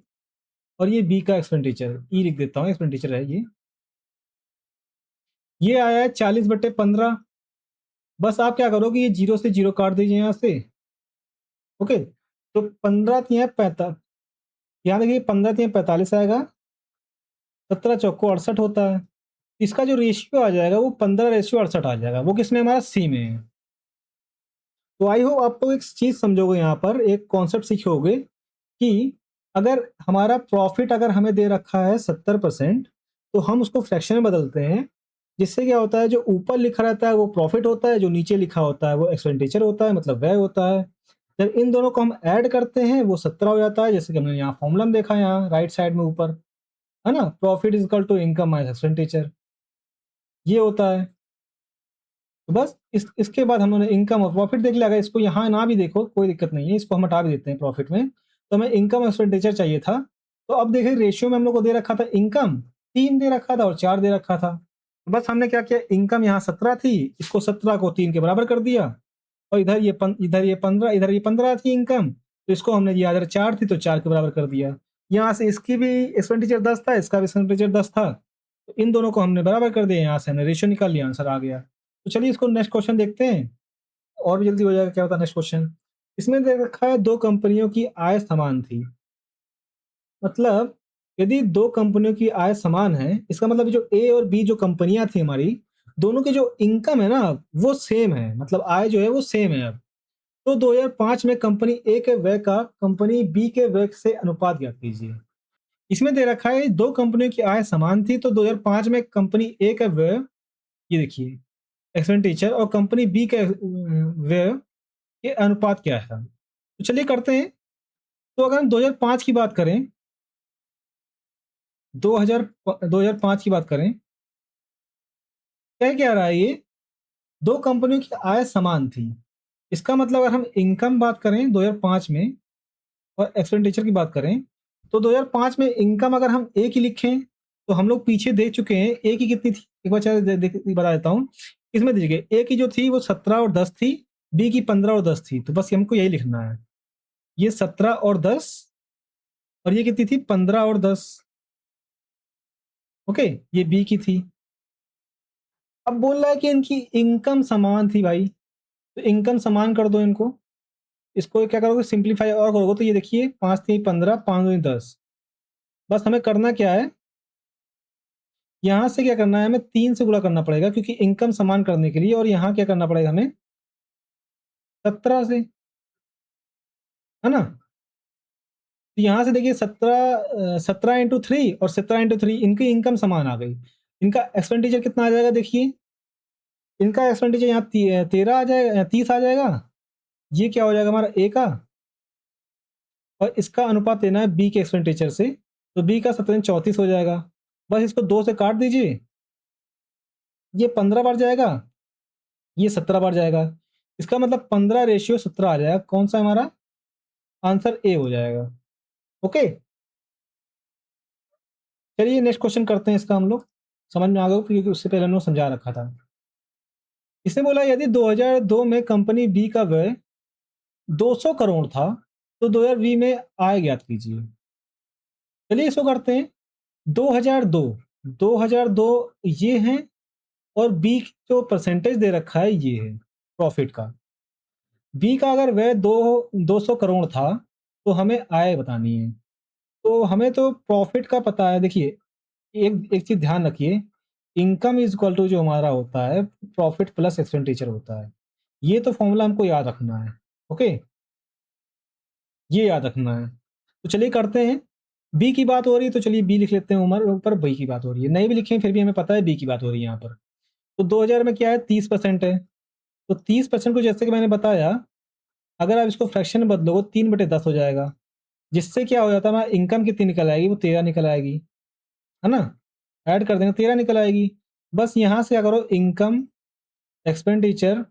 और ये बी का एक्सपेंडिचर, ई लिख देता हूँ, एक्सपेंडिचर है ये आया है 40/15। बस आप क्या करोगे, ये 0 से 0 काट दीजिए यहाँ से। ओके, तो 15 तिया 45, यहाँ देखिए 15 तिया 45 आएगा, 17 चौको 68 होता है। इसका जो रेशियो आ जाएगा वो 15/68 आ जाएगा, वो किसमें? हमारा सी में है। तो आई होप आप लोग एक चीज समझोगे, यहाँ पर एक कॉन्सेप्ट सीखोगे कि अगर हमारा प्रॉफिट अगर हमें दे रखा है 70%, तो हम उसको फ्रैक्शन में बदलते हैं, जिससे क्या होता है, जो ऊपर लिखा रहता है वो प्रॉफिट होता है, जो नीचे लिखा होता है वो एक्सपेंडिचर होता है, मतलब व्यय होता है। जब इन दोनों को हम ऐड करते हैं वो 17 हो जाता है, जैसे कि हमने यहाँ फॉर्मूला में देखा, यहाँ राइट साइड में ऊपर, है ना? Profit is equal to income minus expenditure, ये होता है। तो बस इसके बाद हम लोगों ने इनकम और प्रॉफिट देख लिया। अगर इसको यहाँ ना भी देखो कोई दिक्कत नहीं है, इसको हम हटा भी देते हैं प्रॉफिट में। तो हमें इनकम एक्सपेंडिचर चाहिए था। तो अब देखिए रेशियो में हम लोग को दे रखा था इनकम 3 दे रखा था और 4 दे रखा था। तो बस हमने क्या किया, इनकम यहाँ 17 थी, इसको 17 को 3 के बराबर कर दिया, और इधर ये 15, इधर ये 15 थी इनकम, तो इसको हमने, ये इधर 4 थी तो 4 के बराबर कर दिया। यहाँ से इसकी भी एक्सपेंडिचर 10 था, इसका भी एक्सपेंडिचर 10 था, तो इन दोनों को हमने बराबर कर दिया, यहाँ से हमने रेशियो निकाल लिया, आंसर आ गया। तो चलिए इसको नेक्स्ट क्वेश्चन देखते हैं, और भी जल्दी हो जाएगा। क्या होता है नेक्स्ट क्वेश्चन? इसमें दे रखा है दो कंपनियों की आय समान थी। मतलब यदि दो कंपनियों की आय समान है, इसका मतलब जो ए और बी जो कंपनियां थी हमारी, दोनों की जो इनकम है ना वो सेम है, मतलब आय जो है वो सेम है। अब तो 2005 में कंपनी ए के व्यय का कंपनी बी के व्यय से अनुपात ज्ञात कीजिए। इसमें दे रखा है दो कंपनियों की आय समान थी, तो 2005 में कंपनी ए का व्यय, ये देखिए एक्सपेंडिचर, और कंपनी बी का व्यय के अनुपात क्या है। तो चलिए करते हैं। तो अगर हम 2005 की बात करें, 2005 की बात करें, क्या रहा है ये, दो कंपनियों की आय समान थी। इसका मतलब अगर हम इनकम बात करें 2005 में और एक्सपेंडिचर की बात करें, तो 2005 में इनकम अगर हम ए की लिखें, तो हम लोग पीछे देख चुके हैं ए की कितनी थी, एक बार चलो बता देता हूँ। इसमें देखिए ए की जो थी वो 17 और 10 थी, बी की 15 और 10 थी, तो बस हमको यही लिखना है, ये 17 और 10, और ये कितनी थी, 15 और 10। ओके, ये बी की थी। अब बोल रहा है कि इनकी इनकम समान थी भाई, तो इनकम समान कर दो इनको। इसको क्या करोगे, सिंप्लीफाई और करोगे, तो ये देखिए 5 3 15, 5 2 10। बस हमें करना क्या है, यहाँ से क्या करना है, हमें 3 से गुणा करना पड़ेगा, क्योंकि इनकम समान करने के लिए, और यहाँ क्या करना पड़ेगा हमें 17 से, है ना। तो यहाँ से देखिए 17 इंटू 3 और 17 इंटू 3, इनकी इनकम समान आ गई। इनका एक्सपेंडिचर कितना आ जाएगा, देखिए इनका एक्सपेंडिचर यहाँ 13 आ जाएगा, 30 आ जाएगा। ये क्या हो जाएगा हमारा ए का, और इसका अनुपात लेना है बी के एक्सपेंडिचर से, तो बी का 17 34 हो जाएगा। बस इसको 2 से काट दीजिए, ये 15 बार जाएगा, ये 17 बार जाएगा। इसका मतलब 15:17 आ जाएगा। कौन सा हमारा आंसर, ए हो जाएगा। ओके, चलिए नेक्स्ट क्वेश्चन करते हैं। इसका हम लोग समझ में आ गया, क्योंकि उससे पहले हमने समझा रखा था। इसने बोला यदि 2002 में कंपनी बी का व्यय 200 करोड़ था, तो 2020 में आय ज्ञात कीजिए। चलिए इसको करते हैं। 2002, 2002 ये है, और बी जो परसेंटेज दे रखा है ये है प्रॉफिट का। बी का अगर व्यय 200 करोड़ था, तो हमें आय बतानी है। तो हमें तो प्रॉफिट का पता है। देखिए एक एक चीज ध्यान रखिए, इनकम इज इक्वल टू जो हमारा होता है प्रॉफिट प्लस एक्सपेंडिचर होता है। ये तो फॉर्मूला हमको याद रखना है। ओके, ये याद रखना है। तो चलिए करते हैं। बी की बात हो रही है, तो चलिए बी लिख लेते हैं, उम्र ऊपर बी की बात हो रही है, नहीं भी लिखें फिर भी हमें पता है बी की बात हो रही है यहाँ पर। तो 2000 में क्या है, 30% है। तो 30% को जैसे कि मैंने बताया, अगर आप इसको फ्रैक्शन में बदलोगे 3/10 हो जाएगा, जिससे क्या हो जाता है, हमारा इनकम कितनी निकल आएगी, वो 13 निकल आएगी, है ना। ऐड कर देंगे 13 निकल आएगी। बस यहाँ से क्या करो, इनकम, एक्सपेंडिचर,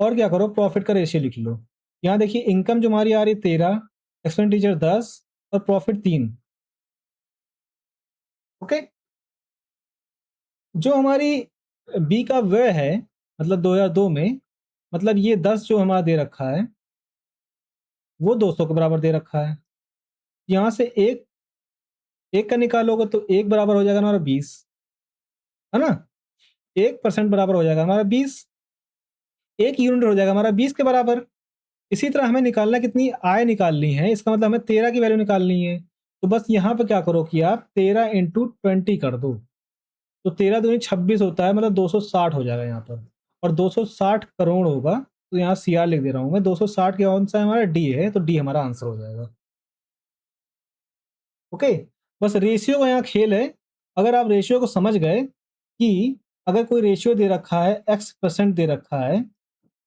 और क्या करो, प्रॉफिट का रेशियो लिख लो। यहाँ देखिए इनकम जो हमारी आ रही है 13, एक्सपेंडिचर 10 और प्रॉफिट 3। ओके, जो हमारी बी का व्यय है, मतलब 2002 में, मतलब ये 10 जो हमारा दे रखा है वो 200 के बराबर दे रखा है। यहाँ से एक एक का निकालोगे तो एक बराबर हो जाएगा हमारा 20, है ना। 1% बराबर हो जाएगा हमारा 20, एक यूनिट हो जाएगा हमारा 20 के बराबर। इसी तरह हमें निकालना, कितनी आय निकालनी है, इसका मतलब हमें 13 की वैल्यू निकालनी है। तो बस यहाँ पे क्या करो कि आप 13 इंटू 20 कर दो, तो 13 दूनी 26 होता है, मतलब 260 हो जाएगा यहाँ पर। और 260 करोड़ होगा, तो यहाँ सी आर लिख दे रहा हूँ मैं। 260 के कौन सा है हमारा, डी है, तो डी हमारा आंसर हो जाएगा। ओके, बस रेशियो का यहाँ खेल है। अगर आप रेशियो को समझ गए कि अगर कोई रेशियो दे रखा है, x% दे रखा है,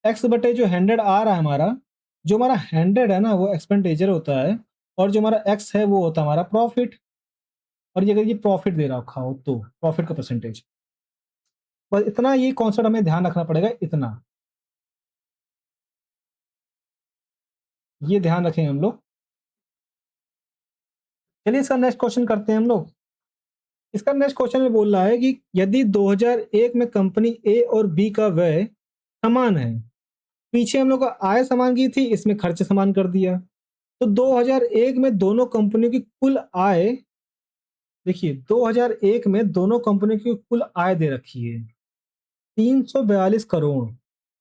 x बटे जो 100 आ रहा है हमारा, जो हमारा 100 है ना वो एक्सपेंडिचर होता है, और जो हमारा x है वो होता है हमारा प्रॉफिट। और ये अगर ये प्रॉफिट दे रखा हो तो प्रॉफिट का परसेंटेज, बस इतना ये कॉन्सेप्ट हमें ध्यान रखना पड़ेगा, इतना ये ध्यान रखेंगे हम लोग। चलिए इसका नेक्स्ट क्वेश्चन करते हैं हम लोग। इसका नेक्स्ट क्वेश्चन में बोल रहा है कि यदि 2001 में कंपनी ए और बी का व्यय समान है, पीछे हम लोग का आय समान की थी, इसमें खर्च समान कर दिया, तो 2001 में दोनों कंपनियों की कुल आय, देखिए 2001 में दोनों कंपनियों की कुल आय दे रखी है 342 करोड़।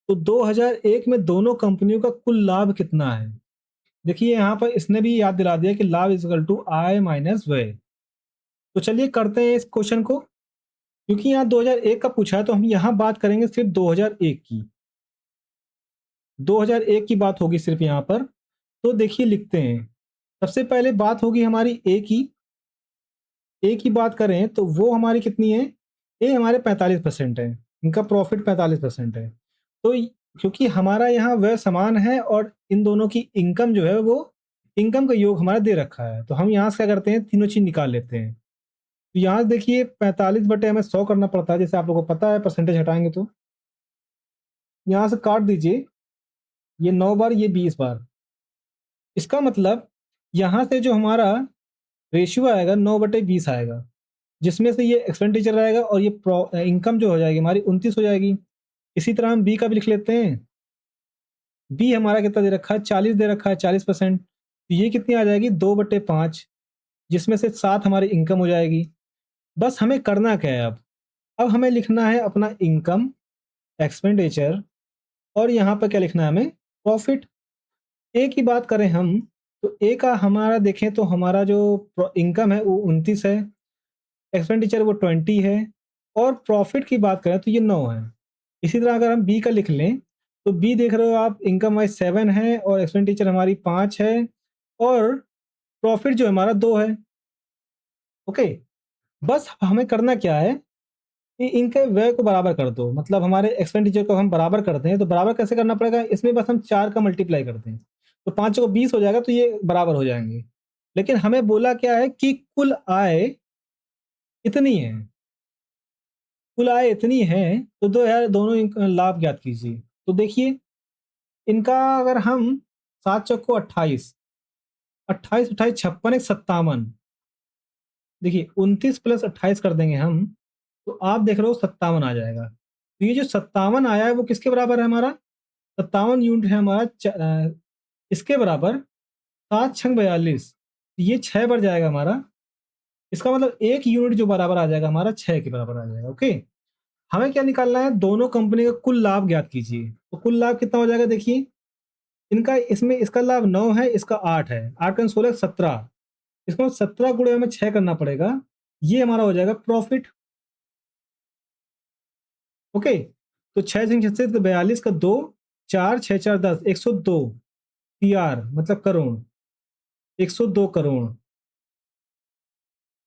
तो 2001 में दोनों कंपनियों का कुल लाभ कितना है। देखिए यहाँ पर इसने भी याद दिला दिया कि लाभ इज इक्वल टू आय माइनस व्यय। तो चलिए करते हैं इस क्वेश्चन को। क्योंकि यहाँ 2001 का पूछा है, तो हम यहाँ बात करेंगे सिर्फ 2001 की, 2001 की बात होगी सिर्फ यहाँ पर। तो देखिए लिखते हैं, सबसे पहले बात होगी हमारी ए की। ए की बात करें तो वो हमारी कितनी है, ए हमारे 45% है, इनका प्रॉफिट 45% है। तो क्योंकि हमारा यहाँ वह समान है और इन दोनों की इनकम जो है वो इनकम का योग हमारा दे रखा है, तो हम यहाँ से क्या करते हैं, तीनों चीज निकाल लेते हैं। तो यहाँ देखिए 45 बटे हमें 100 करना पड़ता है, जैसे आप लोगों को पता है, परसेंटेज हटाएंगे तो यहाँ से काट दीजिए, ये 9 बार, ये 20 बार। इसका मतलब यहाँ से जो हमारा रेशियो आएगा 9/20 आएगा, जिसमें से ये एक्सपेंडिचर रहेगा और ये इनकम जो हो जाएगी हमारी 29 हो जाएगी। इसी तरह हम बी का भी लिख लेते हैं। बी हमारा कितना दे रखा है, 40 दे रखा है, 40%। तो ये कितनी आ जाएगी, 2/5, जिसमें से 7 हमारी इनकम हो जाएगी। बस हमें करना क्या है, अब हमें लिखना है अपना इनकम, एक्सपेंडिचर, और यहाँ पर क्या लिखना है हमें, प्रॉफिट। ए की बात करें हम, तो ए का हमारा देखें तो हमारा जो इनकम है वो 29 है, एक्सपेंडिचर वो 20 है, और प्रॉफिट की बात करें तो ये 9 है। इसी तरह अगर हम बी का लिख लें, तो बी देख रहे हो आप, इनकम वाइज 7 है और एक्सपेंडिचर हमारी 5 है, और प्रॉफिट जो हमारा 2 है। ओके, बस हमें करना क्या है कि इनके व्यय को बराबर कर दो, मतलब हमारे एक्सपेंडिचर को हम बराबर करते हैं, तो बराबर कैसे करना पड़ेगा, इसमें बस हम 4 का मल्टीप्लाई करते हैं, तो 5 को 20 हो जाएगा, तो ये बराबर हो जाएंगे। लेकिन हमें बोला क्या है कि कुल आय इतनी है, कुल आय इतनी है, तो दो यार दोनों लाभ ज्ञात कीजिए। तो देखिए इनका अगर हम 7 चौको 28, 28 28 56 एक 57, देखिए 29 प्लस 28 कर देंगे हम, तो आप देख रहे हो 57 आ जाएगा। तो ये जो 57 आया है वो किसके बराबर है, हमारा 57 यूनिट है हमारा इसके बराबर 7 छंग 42, ये 6 बढ़ जाएगा हमारा। इसका मतलब एक यूनिट जो बराबर आ जाएगा हमारा 6 के बराबर आ जाएगा। ओके, हमें क्या निकालना है, दोनों कंपनी का कुल लाभ ज्ञात कीजिए। तो कुल लाभ कितना हो जाएगा, देखिए इनका, इसमें इसका लाभ 9 है, इसका 8 है, 8 का 16 17, इसको 17 गुणे हमें 6 करना पड़ेगा, ये हमारा हो जाएगा प्रॉफिट। ओके, तो 6 से 42 का 2, 4 6 4 10, 102 CR मतलब करोड़, 102 करोड़।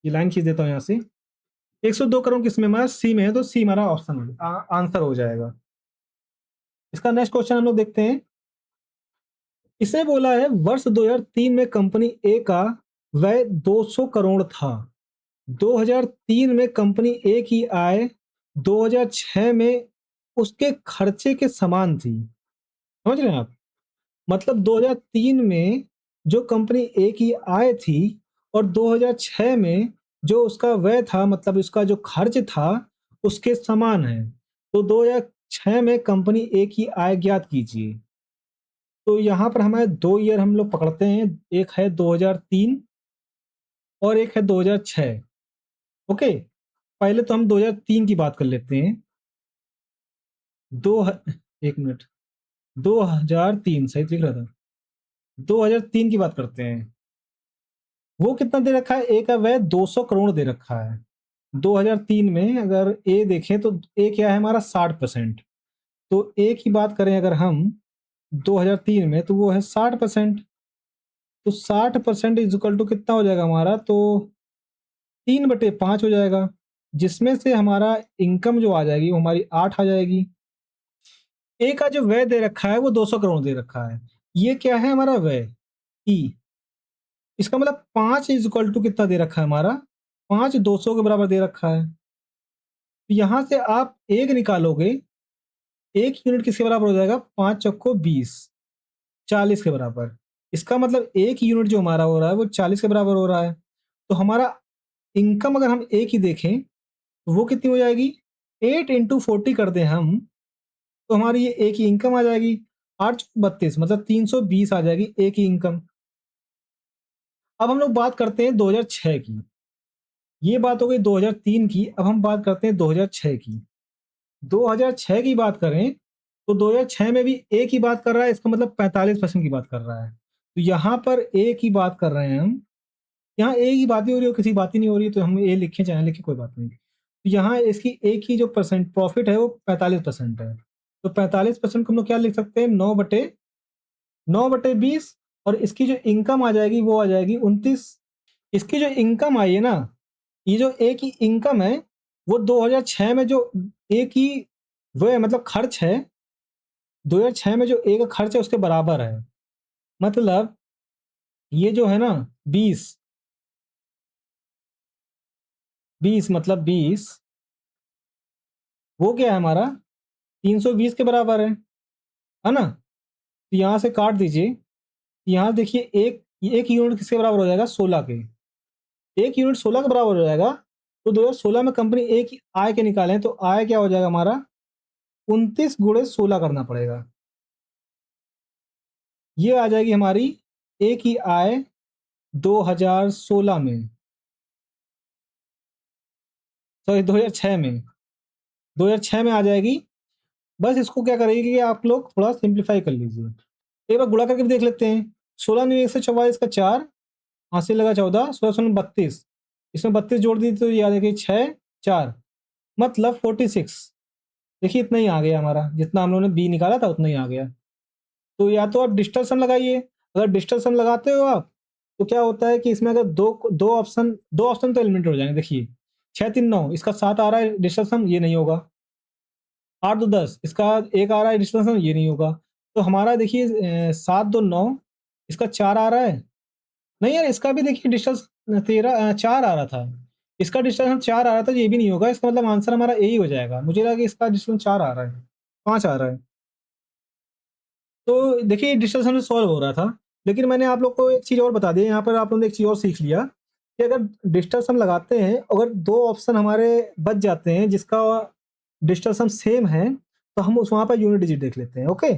ये लाइन खींच देता हूँ यहाँ से, 102 करोड़ किस में, हमारा सी में है, तो सी हमारा ऑप्शन आंसर हो जाएगा। इसका नेक्स्ट क्वेश्चन हम लोग देखते हैं। इसे बोला है वर्ष 2003 में कंपनी ए का व्यय 200 करोड़ था, 2003 में कंपनी ए की आय 2006 में उसके खर्चे के समान थी। समझ रहे हैं आप, मतलब 2003 में जो कंपनी ए की आय थी और 2006 में जो उसका व्यय था, मतलब उसका जो खर्च था उसके समान है। तो 2006 में कंपनी ए की आय ज्ञात कीजिए। तो यहाँ पर हमारे 2 ईयर हम लोग पकड़ते हैं, एक है 2003 और एक है 2006। ओके, पहले तो हम 2003 की बात कर लेते हैं। एक मिनट, 2003 सही लिख रहा था, 2003 की बात करते हैं। वो कितना दे रखा है, ए का व्यय 200 करोड़ दे रखा है 2003 में। अगर ए देखें तो ए क्या है हमारा 60%, तो ए की बात करें अगर हम 2003 में, तो वो है 60%। तो 60% इज इक्वल टू कितना हो जाएगा हमारा, तो 3/5 हो जाएगा, जिसमें से हमारा इनकम जो आ जाएगी वो हमारी 8 आ जाएगी। ए का जो व्यय दे रखा है वो 200 करोड़ दे रखा है, ये क्या है हमारा व्यय ई। इसका मतलब 5 इज इक्वल टू कितना दे रखा है हमारा, 5 200 के बराबर दे रखा है। तो यहां से आप एक निकालोगे, एक यूनिट किसके बराबर हो जाएगा, 5 चौको 20, 40 के बराबर। इसका मतलब एक यूनिट जो हमारा हो रहा है वो 40 के बराबर हो रहा है। तो हमारा इनकम अगर हम एक ही देखें तो वो कितनी हो जाएगी, 8 इंटू 40 कर दें हम, तो हमारी ये एक ही इनकम आ जाएगी, 8 32 मतलब 320 आ जाएगी एक ही इनकम। अब हम लोग बात करते हैं 2006 की, ये बात हो गई 2003 की। अब हम बात करते हैं 2006 की। 2006 की बात करें तो 2006 में भी ए की बात कर रहा है, इसका मतलब 45% की बात कर रहा है। तो यहाँ पर ए की बात कर रहे हैं हम, यहाँ ए की बात ही हो रही है, किसी बात ही नहीं हो रही है, तो हम ए लिखें चाहे लिखें कोई बात नहीं। तो यहाँ इसकी ए की जो परसेंट प्रॉफिट है वो 45% है, तो 45% को हम लोग क्या लिख सकते हैं, 9/20, और इसकी जो इनकम आ जाएगी वो आ जाएगी 29। इसकी जो इनकम आई है ना, ये जो ए की इनकम है वो 2006 में जो ए की वो है मतलब खर्च है, 2006 में जो ए का खर्च है उसके बराबर है। मतलब ये जो है ना 20 मतलब 20 वो क्या है हमारा 320 के बराबर है ना? तो यहाँ से काट दीजिए, यहाँ देखिए एक यूनिट किसके बराबर हो जाएगा 16 के। एक यूनिट 16 के बराबर हो जाएगा। तो 2016 में कंपनी ए की आय के निकालें तो आय क्या हो जाएगा हमारा 29 गुणे 16 करना पड़ेगा। ये आ जाएगी हमारी ए की आय 2016 में, सॉरी 2006 में, 2006 में आ जाएगी। बस इसको क्या करेगी कि आप लोग थोड़ा सिंप्लीफाई कर लीजिए। एक बार गुणा करके भी देख लेते हैं। 16 नहीं 144 का 4, हासिल लगा 14, 16 16 32, इसमें 32 जोड़ दी तो ये आ जाएगी 6 4 मतलब 46। देखिए इतना ही आ गया हमारा, जितना हम लोगों ने बी निकाला था उतना ही आ गया। तो या तो आप डिजिटल सम लगाइए, अगर डिजिटल सम लगाते हो आप तो क्या होता है कि इसमें अगर दो ऑप्शन तो एलिमिनेट हो जाएंगे। देखिए 6 3 9 इसका 7 आ रहा है डिजिटल सम, ये नहीं होगा। 8 2 10 इसका एक आ रहा है डिजिटल सम, ये नहीं होगा। तो हमारा देखिए 7 2 9 इसका 4 आ रहा है। नहीं यार इसका भी देखिए डिजिटल 4 आ रहा था, इसका डिजिटल सम 4 आ रहा था, ये भी नहीं होगा। इसका मतलब आंसर हमारा ए ही हो जाएगा। मुझे लगा कि इसका डिजिटल 4 आ रहा है, 5 आ रहा है। तो देखिए डिजिटल सम से सॉल्व हो रहा था। लेकिन मैंने आप लोग को एक चीज़ और बता दी, यहाँ पर आप लोगों ने एक चीज़ और सीख लिया कि अगर डिजिटल सम लगाते हैं, अगर दो ऑप्शन हमारे बच जाते हैं जिसका डिजिटल सम सेम है, तो हम उस वहाँ पर यूनिट डिजिट देख लेते हैं। ओके।